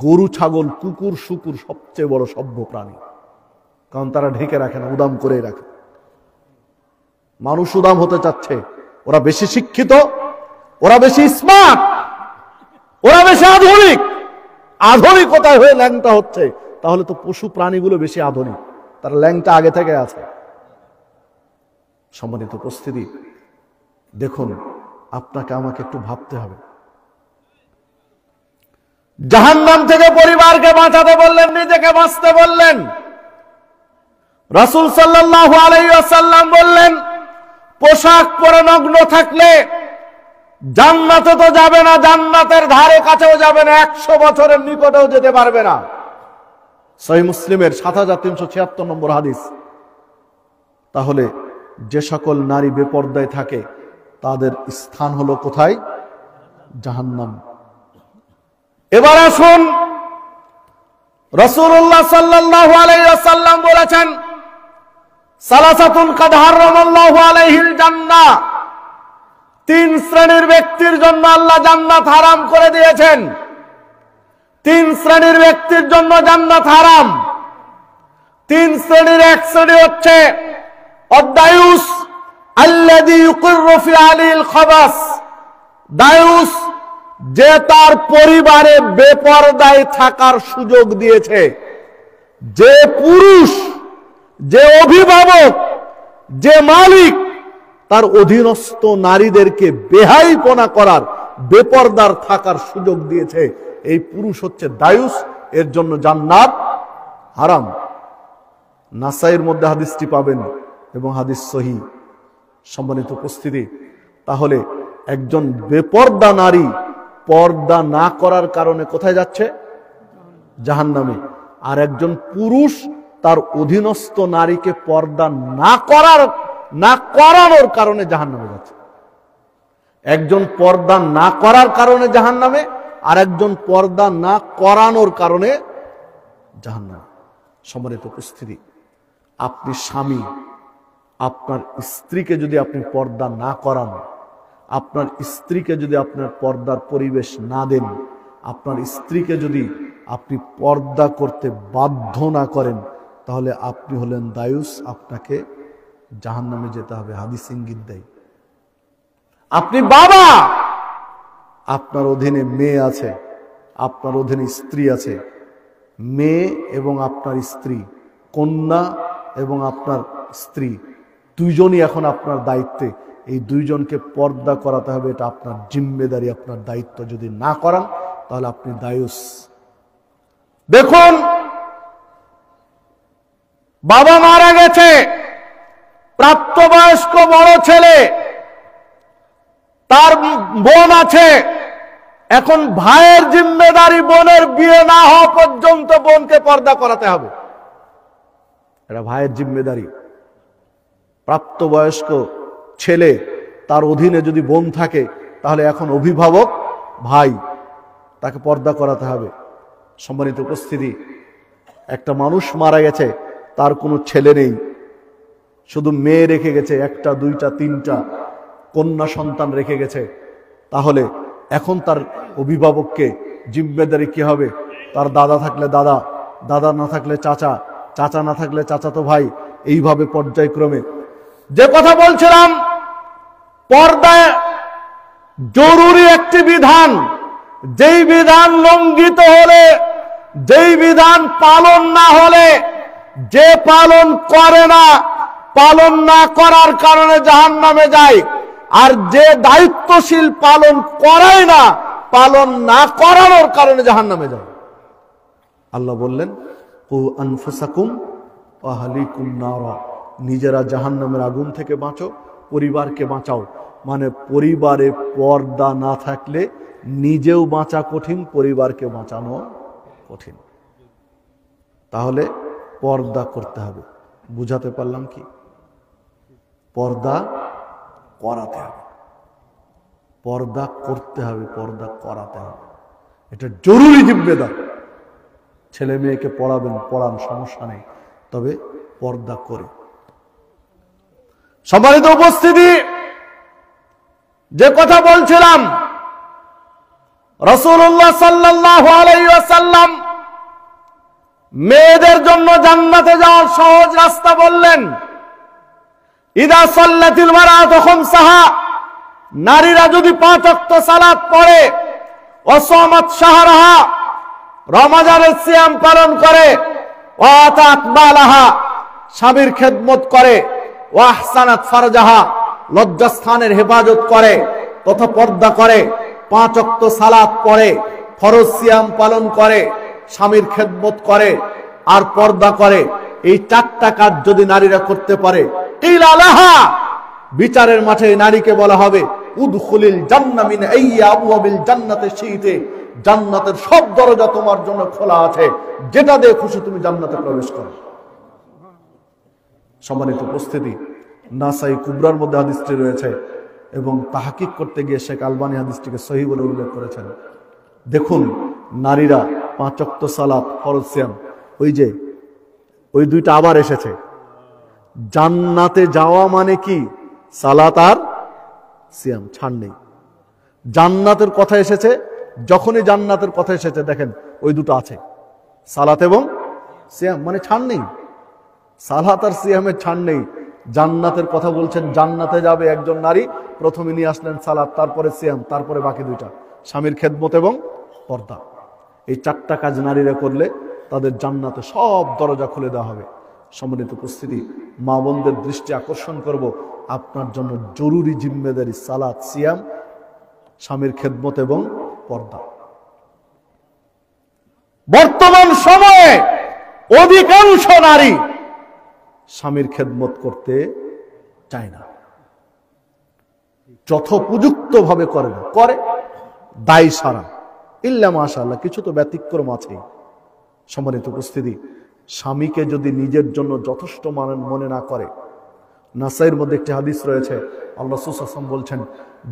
[SPEAKER 1] গরু, ছাগল, কুকুর, শুকুর সবচেয়ে বড় সভ্য প্রাণী, কারণ তারা ঢেকে রাখে না, উদাম করে রাখে। মানুষ উদাম হতে চাচ্ছে, ওরা বেশি শিক্ষিত, ওরা বেশি স্মার্ট, ওরা বেশি আধুনিক। আধুনিকতায় হয়ে ল্যাংটা হচ্ছে, তাহলে তো পশু প্রাণীগুলো বেশি আধুনিক, তার ল্যাংটা আগে থেকে আছে। সম্মানিত উপস্থিতি, দেখুন, আপনাকে আমাকে একটু ভাবতে হবে। জাহান্নাম থেকে পরিবারকে বাঁচাতে বললেন, নিজেকে বাঁচতে বললেন। রাসূল সাল্লাল্লাহু আলাইহি ওয়াসাল্লাম বললেন, পোশাক পরে নগ্ন থাকলে জান্নাতে তো যাবে না, জান্নাতের ধারে কাছেও যাবে না, 100 বছরের নিকটেও যেতে পারবে না। সহিহ মুসলিমের 7376 নম্বর হাদিস। তাহলে যে সকল নারী বেপর্দায় থাকে তাদের স্থান হলো কোথায়? জাহান্নাম। এবার আসুন, রাসূলুল্লাহ সাল্লাল্লাহু আলাইহি ওয়াসাল্লাম বলেছেন, সালাসাতুন কাদ হারামাল্লাহু আলাইহিল জান্নাহ, 3 শ্রেণীর ব্যক্তির জন্য আল্লাহ জান্নাত হারাম করে দিয়েছেন। 3 শ্রেণীর ব্যক্তির জন্য জান্নাত হারাম। 3 শ্রেণীর এক শ্রেণী হচ্ছে আদ-দায়ুস আল্লাযী ইউকিররু ফি আলিল খাবাস, দায়ুস যে তার পরিবারে বেপরদায় থাকার সুযোগ দিয়েছে। যে পুরুষ, যে অভিভাবক, যে মালিক তার অধীনস্থ নারীদেরকে বেহাইপনা করার, বেপরদার থাকার সুযোগ দিয়েছে, এই পুরুষ হচ্ছে দায়ুস, এর জন্য জান্নাত হারাম। নাসাইর মধ্যে হাদিসটি পাবেন এবং হাদিস সহিহ। সম্মানিত উপস্থিতি, তাহলে একজন বেপরদা নারী পর্দা না করার কারণে কোথায় যাচ্ছে? জাহান্নামে। আর একজন পুরুষ তার অধীনস্থ নারীকে পর্দা না করানোর কারণে জাহান্নামে যাচ্ছে। একজন পর্দা না করার কারণে জাহান্নামে, আর একজন পর্দা না করানোর কারণে জাহান্নামে। সম্মানিত উপস্থিতি, আপনি স্বামী, আপনার স্ত্রীকে যদি আপনি পর্দা না করান, আপনার স্ত্রীকে যদি আপনার পর্দার পরিবেশ না দেন, আপনার স্ত্রীকে যদি আপনি পর্দা করতে বাধ্য না করেন, তাহলে আপনি হলেন দায়ুস, আপনাকে জাহান্নামে যেতে হবে। হাদিস ইঙ্গিত দেয়। আপনি বাবা, আপনার অধীনে মেয়ে আছে, আপনার অধীনে স্ত্রী আছে। মেয়ে এবং আপনার স্ত্রী, কন্যা এবং আপনার স্ত্রী, দুইজনই এখন আপনার দায়িত্বে। এই দুইজনকে পর্দা করাতে হবে, এটা আপনার জিম্মেদারি, আপনার দায়িত্ব। যদি না করান তাহলে আপনি দায়ুস। দেখুন, বাবা মারা গেছে, প্রাপ্তবয়স্ক বড় ছেলে, তার বোন আছে, এখন ভাইয়ের জিম্মেদারি বোনের বিয়ে না হওয়া পর্যন্ত বোনকে পর্দা করাতে হবে। এটা ভাইয়ের জিম্মেদারি। প্রাপ্তবয়স্ক ছেলে, তার অধীনে যদি বোন থাকে, তাহলে এখন অভিভাবক ভাই, তাকে পর্দা করাতে হবে। সম্মানিত উপস্থিতি, একটা মানুষ মারা গেছে, তার কোনো ছেলে নেই, শুধু মেয়ে রেখে গেছে, একটা দুইটা তিনটা কন্যা সন্তান রেখে গেছে, তাহলে এখন তার অভিভাবককে জিম্মেদারি কি হবে? তার দাদা থাকলে দাদা, দাদা না থাকলে চাচা, চাচা না থাকলে চাচাতো ভাই, এইভাবে পর্যায়ক্রমে। যে কথা বলছিলাম, পর্দা জরুরি একটি বিধান। যেই বিধান লঙ্ঘিত হলে, যেই বিধান পালন না হলে, যে পালন করে না, পালন না করার কারণে জাহান্নামে যায়, আর যে দায়িত্বশীল পালন করায় না, পালন না করানোর কারণে জাহান্নামে যায়। আল্লাহ বললেন, কু আনফুসাকুম ওয়া আহলিকুম নারা, নিজেরা জাহান্নামের আগুন থেকে বাঁচো, পরিবারকে বাঁচাও। মানে পরিবারে পর্দা না থাকলে নিজেও বাঁচা কঠিন, পরিবারকে বাঁচানো কঠিন। তাহলে পর্দা করতে হবে। বুঝাতে পারলাম কি? পর্দা করাতে হবে, পর্দা করতে হবে, পর্দা করাতে হবে। এটা জরুরি জিম্মেদারি। ছেলে মেয়েকে পড়াবেন, পড়ান, সমস্যা নেই, তবে পর্দা করে। সম্মানিত উপস্থিতি, যে কথা বলছিলাম, রাসূলুল্লাহ সাল্লাল্লাহু আলাইহি ওয়াসাল্লাম মেয়েদের জন্য জান্নাতে যাওয়ার সহজ রাস্তা বললেন। ইদা সাল্লাতিল মারআতু খামসাহা, নারীরা যদি 5 ওয়াক্ত সালাত পড়ে, ওয়া সামাত শাহরাহা, রমজানের সিয়াম পালন করে, ওয়া আতাত মালাহা, স্বামীর খেদমত করে, ওয়া আহসানাত ফারজাহা, লজ্জাস্থানের হেফাজত করে তথা পর্দা করে, 5 ওয়াক্ত সালাত পড়ে, ফরজ সিয়াম পালন করে, স্বামীর খেদমত করে আর পর্দা করে, এই 4টা কাজ যদি নারীরা করতে পারে, কিলা লাহা, বিচারের মাঠে নারীকে বলা হবে, উদখুলিল জান্নাহ মিন আইয়্যা আবওয়াবিল জান্নাতি শিইতে, জান্নাতের সব দরজা তোমার জন্য খোলা আছে, যেটা দিয়ে খুশি তুমি জান্নাতে প্রবেশ করো। সম্মানিত উপস্থিতি, নাসাই কুবরার মধ্যে হাদিসটি রয়েছে এবং তাহকিক করতে গিয়ে শেখ আলবানী হাদিসটিকে সহিহ বলে উল্লেখ করেছেন। দেখুন, নারীরা 5 ওয়াক্ত সালাত, ফরজ সিয়াম, ওই দুইটা আবার এসেছে। জান্নাতে যাওয়া মানে কি? সালাত আর সিয়াম, ছাড় নেই। জান্নাতের কথা এসেছে, যখনই জান্নাতের কথা এসেছে দেখেন ওই দুটো আছে, সালাত এবং সিয়াম, মানে ছাড় নেই। সালাত আর সিয়ামের ছাড় নেই। জান্নাতের কথা বলছেন, জান্নাতে যাবে একজন নারী, প্রথমে নিয়ে আসলেন সালাত, তারপরে সিয়াম, তারপরে বাকি দুইটা, স্বামীর খেদমত এবং পর্দা। এই 4টা কাজ নারীরা করলে তাদের জান্নাতে সব দরজা খুলে দেওয়া হবে। সম্মানিত উপস্থিতি, মা বোনদের দৃষ্টি আকর্ষণ করব, আপনার জন্য জরুরি জিম্মেদারি সালাত, সিয়াম, স্বামীর খেদমত এবং পর্দা। বর্তমান সময়ে অধিকাংশ নারী স্বামীর খেদমত করতে চায় না, যথোপযুক্ত ভাবে করে না, করে দায় সারা, ইল্লা মাশাআল্লাহ, কিছু তো ব্যতিক্রম আছেই। সম্মানিত উপস্থিতি, স্বামীকে যদি নিজের জন্য যথেষ্ট মনে না করে, নাসাইর মধ্যে একটি হাদিস রয়েছে, আল্লাহ রাসূল সাল্লাল্লাহু আলাইহি ওয়াসাল্লাম বলছেন,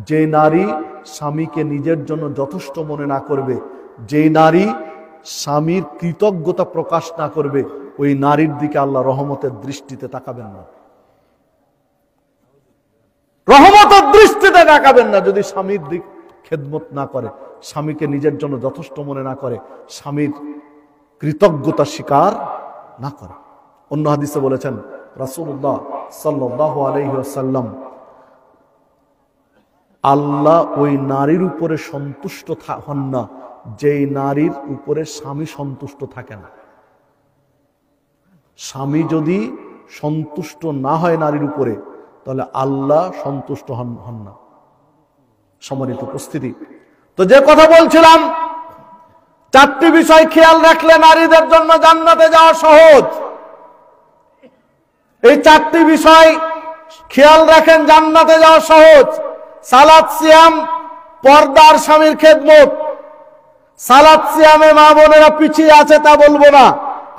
[SPEAKER 1] যে নারী স্বামীকে নিজের জন্য যথেষ্ট মনে না করবে, যে নারী স্বামীর কৃতজ্ঞতা প্রকাশ না করবে, ওই নারীর দিকে আল্লাহ রহমতের দৃষ্টিতে তাকাবেন না, রহমতের দৃষ্টিতে তাকাবেন না। যদি স্বামীর দিক খেদমত না করে, স্বামীকে নিজের জন্য যথেষ্ট মনে না করে, স্বামীর কৃতজ্ঞতা স্বীকার না করে। অন্য হাদিসে বলেছেন রাসূলুল্লাহ সাল্লাল্লাহু আলাইহি ওয়াসাল্লাম, আল্লাহ ওই নারীর উপরে সন্তুষ্ট হন না যেই নারীর উপরে স্বামী সন্তুষ্ট থাকে না। স্বামী যদি সন্তুষ্ট না হয় নারীর উপরে, তাহলে আল্লাহ সন্তুষ্ট হন না। সম্মানিত উপস্থিতি, তো যে কথা বলছিলাম, চারটি বিষয় খেয়াল রাখলে নারীদের জন্য জান্নাতে যাওয়া সহজ। এই চারটি বিষয় খেয়াল রাখেন, জান্নাতে যাওয়া সহজ। সালাত, সিয়াম, পর্দার স্বামীর খেদমত। সালাত সিয়ামে মা বোনেরা পিছিয়ে আছে তা বলবো না,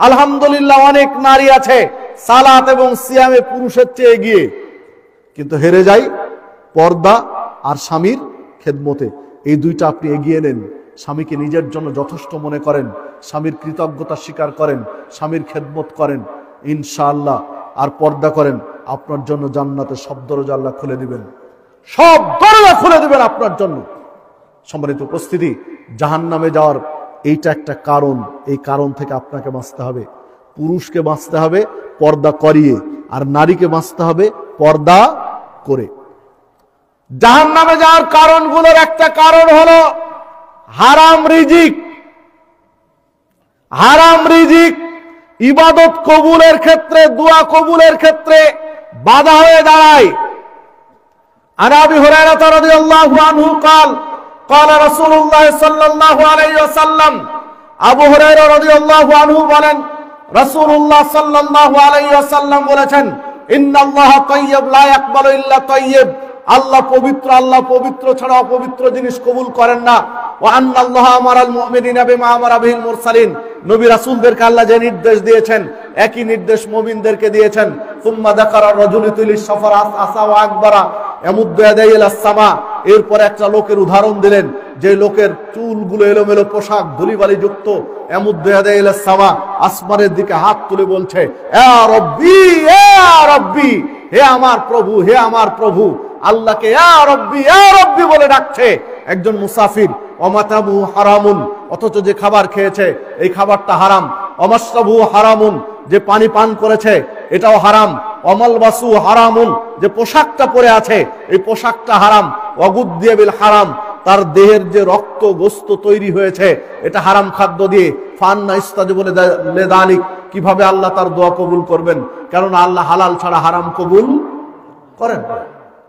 [SPEAKER 1] আলহামদুলিল্লাহ অনেক নারী আছে সালাত এবং সিয়ামে পুরুষের চেয়ে এগিয়ে, কিন্তু হেরে যায় পর্দা আর স্বামীর খেদমতে। এই দুইটা আপনি এগিয়ে নেন, স্বামীকে নিজের জন্য যথেষ্ট মনে করেন, স্বামীর কৃতজ্ঞতা স্বীকার করেন, স্বামীর খেদমত করেন ইনশাআল্লাহ, আর পর্দা করেন, আপনার জন্য জান্নাতে সব দরজা আল্লাহ খুলে দিবেন, সব দরজা খুলে দিবেন আপনার জন্য। সম্মানিত উপস্থিতি, জাহান্নামে যাওয়ার এইটা একটা কারণ। এই কারণ থেকে আপনাকে বাঁচতে হবে। পুরুষকে বাঁচতে হবে পর্দা করিয়ে, আর নারীকে বাঁচতে হবে পর্দা করে। জাহান্নামে যাওয়ার কারণগুলোর একটা কারণ হলো হারাম রিজিক। হারাম রিজিক ইবাদত কবুলের ক্ষেত্রে, দোয়া কবুলের ক্ষেত্রে বাধা হয়ে দাঁড়ায়। আন আবি হুরায়রা রাদিয়াল্লাহু আনহু قال قال رسول الله صلى الله عليه وسلم, আবু হুরায়রা রাদিয়াল্লাহু আনহু বলেন, রাসূলুল্লাহ সাল্লাল্লাহু আলাইহি ওয়াসাল্লাম বলেছেন, ইন্নাল্লাহা তাইয়্যিব লা ইয়াকবালু ইল্লা তাইয়্যিব, আল্লাহ পবিত্র, আল্লাহ পবিত্র ছাড়া অপবিত্র জিনিস কবুল করেন না। ওয়া আন্নাল্লাহা আমারাল মুমিনিনা বিমা আমারা বিহিল মুরসালিন, নবী রাসূলদেরকে আল্লাহ যে নির্দেশ দিয়েছেন একই নির্দেশ মুমিনদেরকে দিয়েছেন। সুম্মা যাকারা রাজুলু তুলিস সাফার আসা ওয়া আকবারা ইয়ামুদ্দু ইয়াদাইহি ইলাস সামা, এরপর একটা লোকের উদাহরণ দিলেন, যে লোকের চুলগুলো এলোমেলো, পোশাক ধুলিবালি যুক্ত, ইয়ামুদ্দু ইয়াদাইহি ইলাস সামা, আসমানের দিকে হাত তুলে বলছে, ইয়া রব্বি, ইয়া রব্বি, হে আমার প্রভু, হে আমার প্রভু। আল্লাহকে ইয়া রব্বি, ইয়া রব্বি বলে ডাকছে একজন মুসাফির। ওমাতাবু হারামুন, অথচ যে খাবার খেয়েছে এই খাবারটা হারাম। অমাশরাবু হারামুন, যে পানি পান করেছে এটাও হারাম। অমালবাসু হারামুন, যে পোশাকটা পরে আছে এই পোশাকটা হারাম। ওয়াগুদ্দিয়া বিল হারাম, তার দেহের যে রক্ত গোস্ত তৈরি হয়েছে এটা হারাম খাদ্য দিয়ে। ফান্না ইস্তাজিবু লিযালিক, কিভাবে আল্লাহ তার দোয়া কবুল করবেন? কারণ আল্লাহ হালাল ছাড়া হারাম কবুল করেন।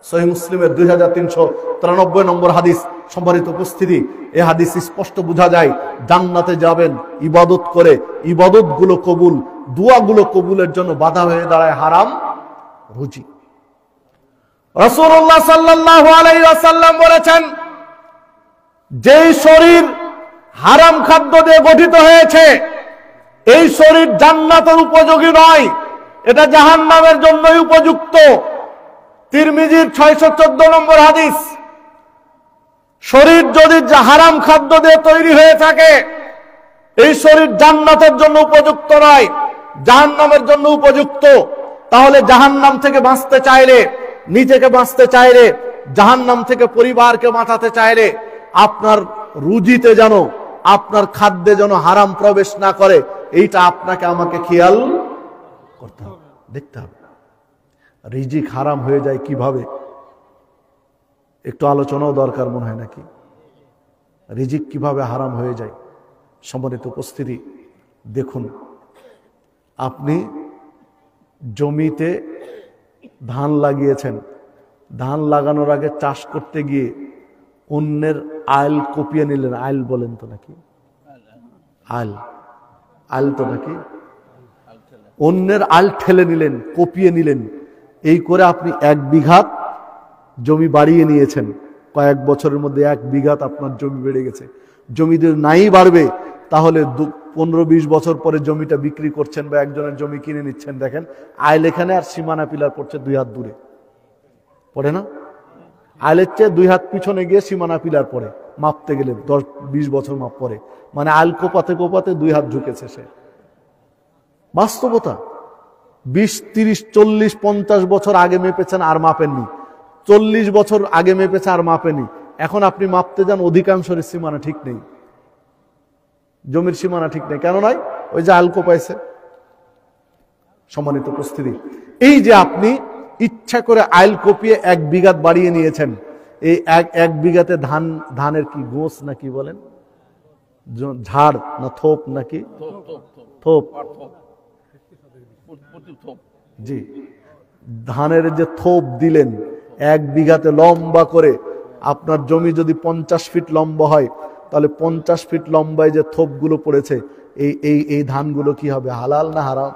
[SPEAKER 1] সহিহ মুসলিমের 2393 নম্বর হাদিস। সম্মানিত উপস্থিতি, এই হাদিস স্পষ্ট বোঝা যায় জান্নাতে যাবেন ইবাদত করে, ইবাদত গুলো কবুল, দোয়াগুলো কবুলের জন্য বাধা হয়ে দাঁড়ায় হারাম রুজি। রাসূলুল্লাহ সাল্লাল্লাহু আলাইহি ওয়াসাল্লাম বলেছেন, যেই শরীর হারাম খাদ্য দিয়ে গঠিত হয়েছে এই শরীর জান্নাতের উপযোগী নয়, এটা জাহান্নামের জন্যই উপযুক্ত। তিরমিজির 614 নম্বর হাদিস। শরীর যদি হারাম খাদ্য দিয়ে তৈরি হয়ে থাকে এই শরীর জান্নাতের জন্য উপযুক্ত নয়, জাহান্নামের জন্য উপযুক্ত। তাহলে জাহান্নাম থেকে বাঁচতে চাইলে, নিজেকে বাঁচতে চাইলে, জাহান্নাম থেকে পরিবারকে বাঁচাতে চাইলে আপনার রুজিতে যেন, আপনার খাদ্যে যেন হারাম প্রবেশ না করে, এইটা আপনাকে আমাকে খেয়াল করতে হবে, দেখতে হবে। রিজিক হারাম হয়ে যায় কিভাবে, একটু আলোচনাও দরকার মনে হয় নাকি? রিজিক কিভাবে হারাম হয়ে যায়? সম্মানিত উপস্থিতি, দেখুন, আপনি জমিতে ধান লাগিয়েছেন, ধান লাগানোর আগে চাষ করতে গিয়ে অন্যের আইল কপিয়ে নিলেন। আইল বলেন তো নাকি? আইল, আইল তো নাকি? অন্যের আইল ঠেলে নিলেন, কপিয়ে নিলেন। এই করে আপনি 1 বিঘা জমি বাড়িয়ে নিয়েছেন। কয়েক বছরের মধ্যে 1 বিঘা আপনার জমি বেড়ে গেছে। জমি যদি নাই বাড়বে তাহলে 15-20 বছর পরে জমিটা বিক্রি করছেন বা একজনের জমি কিনে নিচ্ছেন। দেখেন আইল এখানে আর সীমানা পিলার পড়ছে 2 হাত দূরে, পড়ে না? আইলের চেয়ে 2 হাত পিছনে গিয়ে সীমানা পিলার পড়ে, মাপতে গেলে 10-20 বছর মাপ পরে, মানে আইল কোপাতে কোপাতে 2 হাত ঝুঁকেছে সে। বাস্তবতা। 20, 30, 40, 50 বছর আগে মেপেছেন আর মাপেননি, 40 বছর আগে মেপেছে আর মাপেনি। এখন আপনি মাপতে যান, অধিকাংশের সীমানা ঠিক নেই, জমির সীমানা ঠিক নেই। কেন নয়? ওই যে আইল কোপাইছে। সম্মানিত উপস্থিতি, এই যে আপনি ইচ্ছা করে আইল কপিয়ে 1 বিঘা বাড়িয়ে নিয়েছেন, এই 1 বিঘাতে ধানের কি গোছ নাকি বলেন, ঝাড় না থোপ নাকি? থোপ। জি, ধানের যে থোপ দিলেন 1 বিঘাতে লম্বা করে, আপনার জমি যদি 50 ফিট লম্বা হয় তাহলে 50 ফিট লম্বায় যে থোপগুলো পড়েছে, এই ধানগুলো কি হবে, হালাল না হারাম?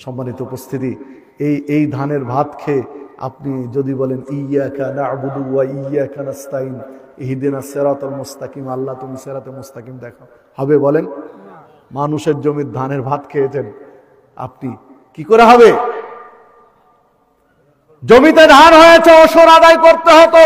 [SPEAKER 1] সম্মানিত উপস্থিতি, এই ধানের ভাত খেয়ে আপনি যদি বলেন ইয়্যাকা না'বুদু ওয়া ইয়্যাকা নাস্তাইন, ইহদিনাস সিরাতাল মুস্তাকিম, আল্লাহ তুমি সিরাতে মুস্তাকিম দেখাও, হবে বলেন? মানুষের জমির ধানের ভাত খেয়েছেন আপনি, কি করে হবে? জমিতে ধান হয়েছে, ওসর আদায় করতে হতো।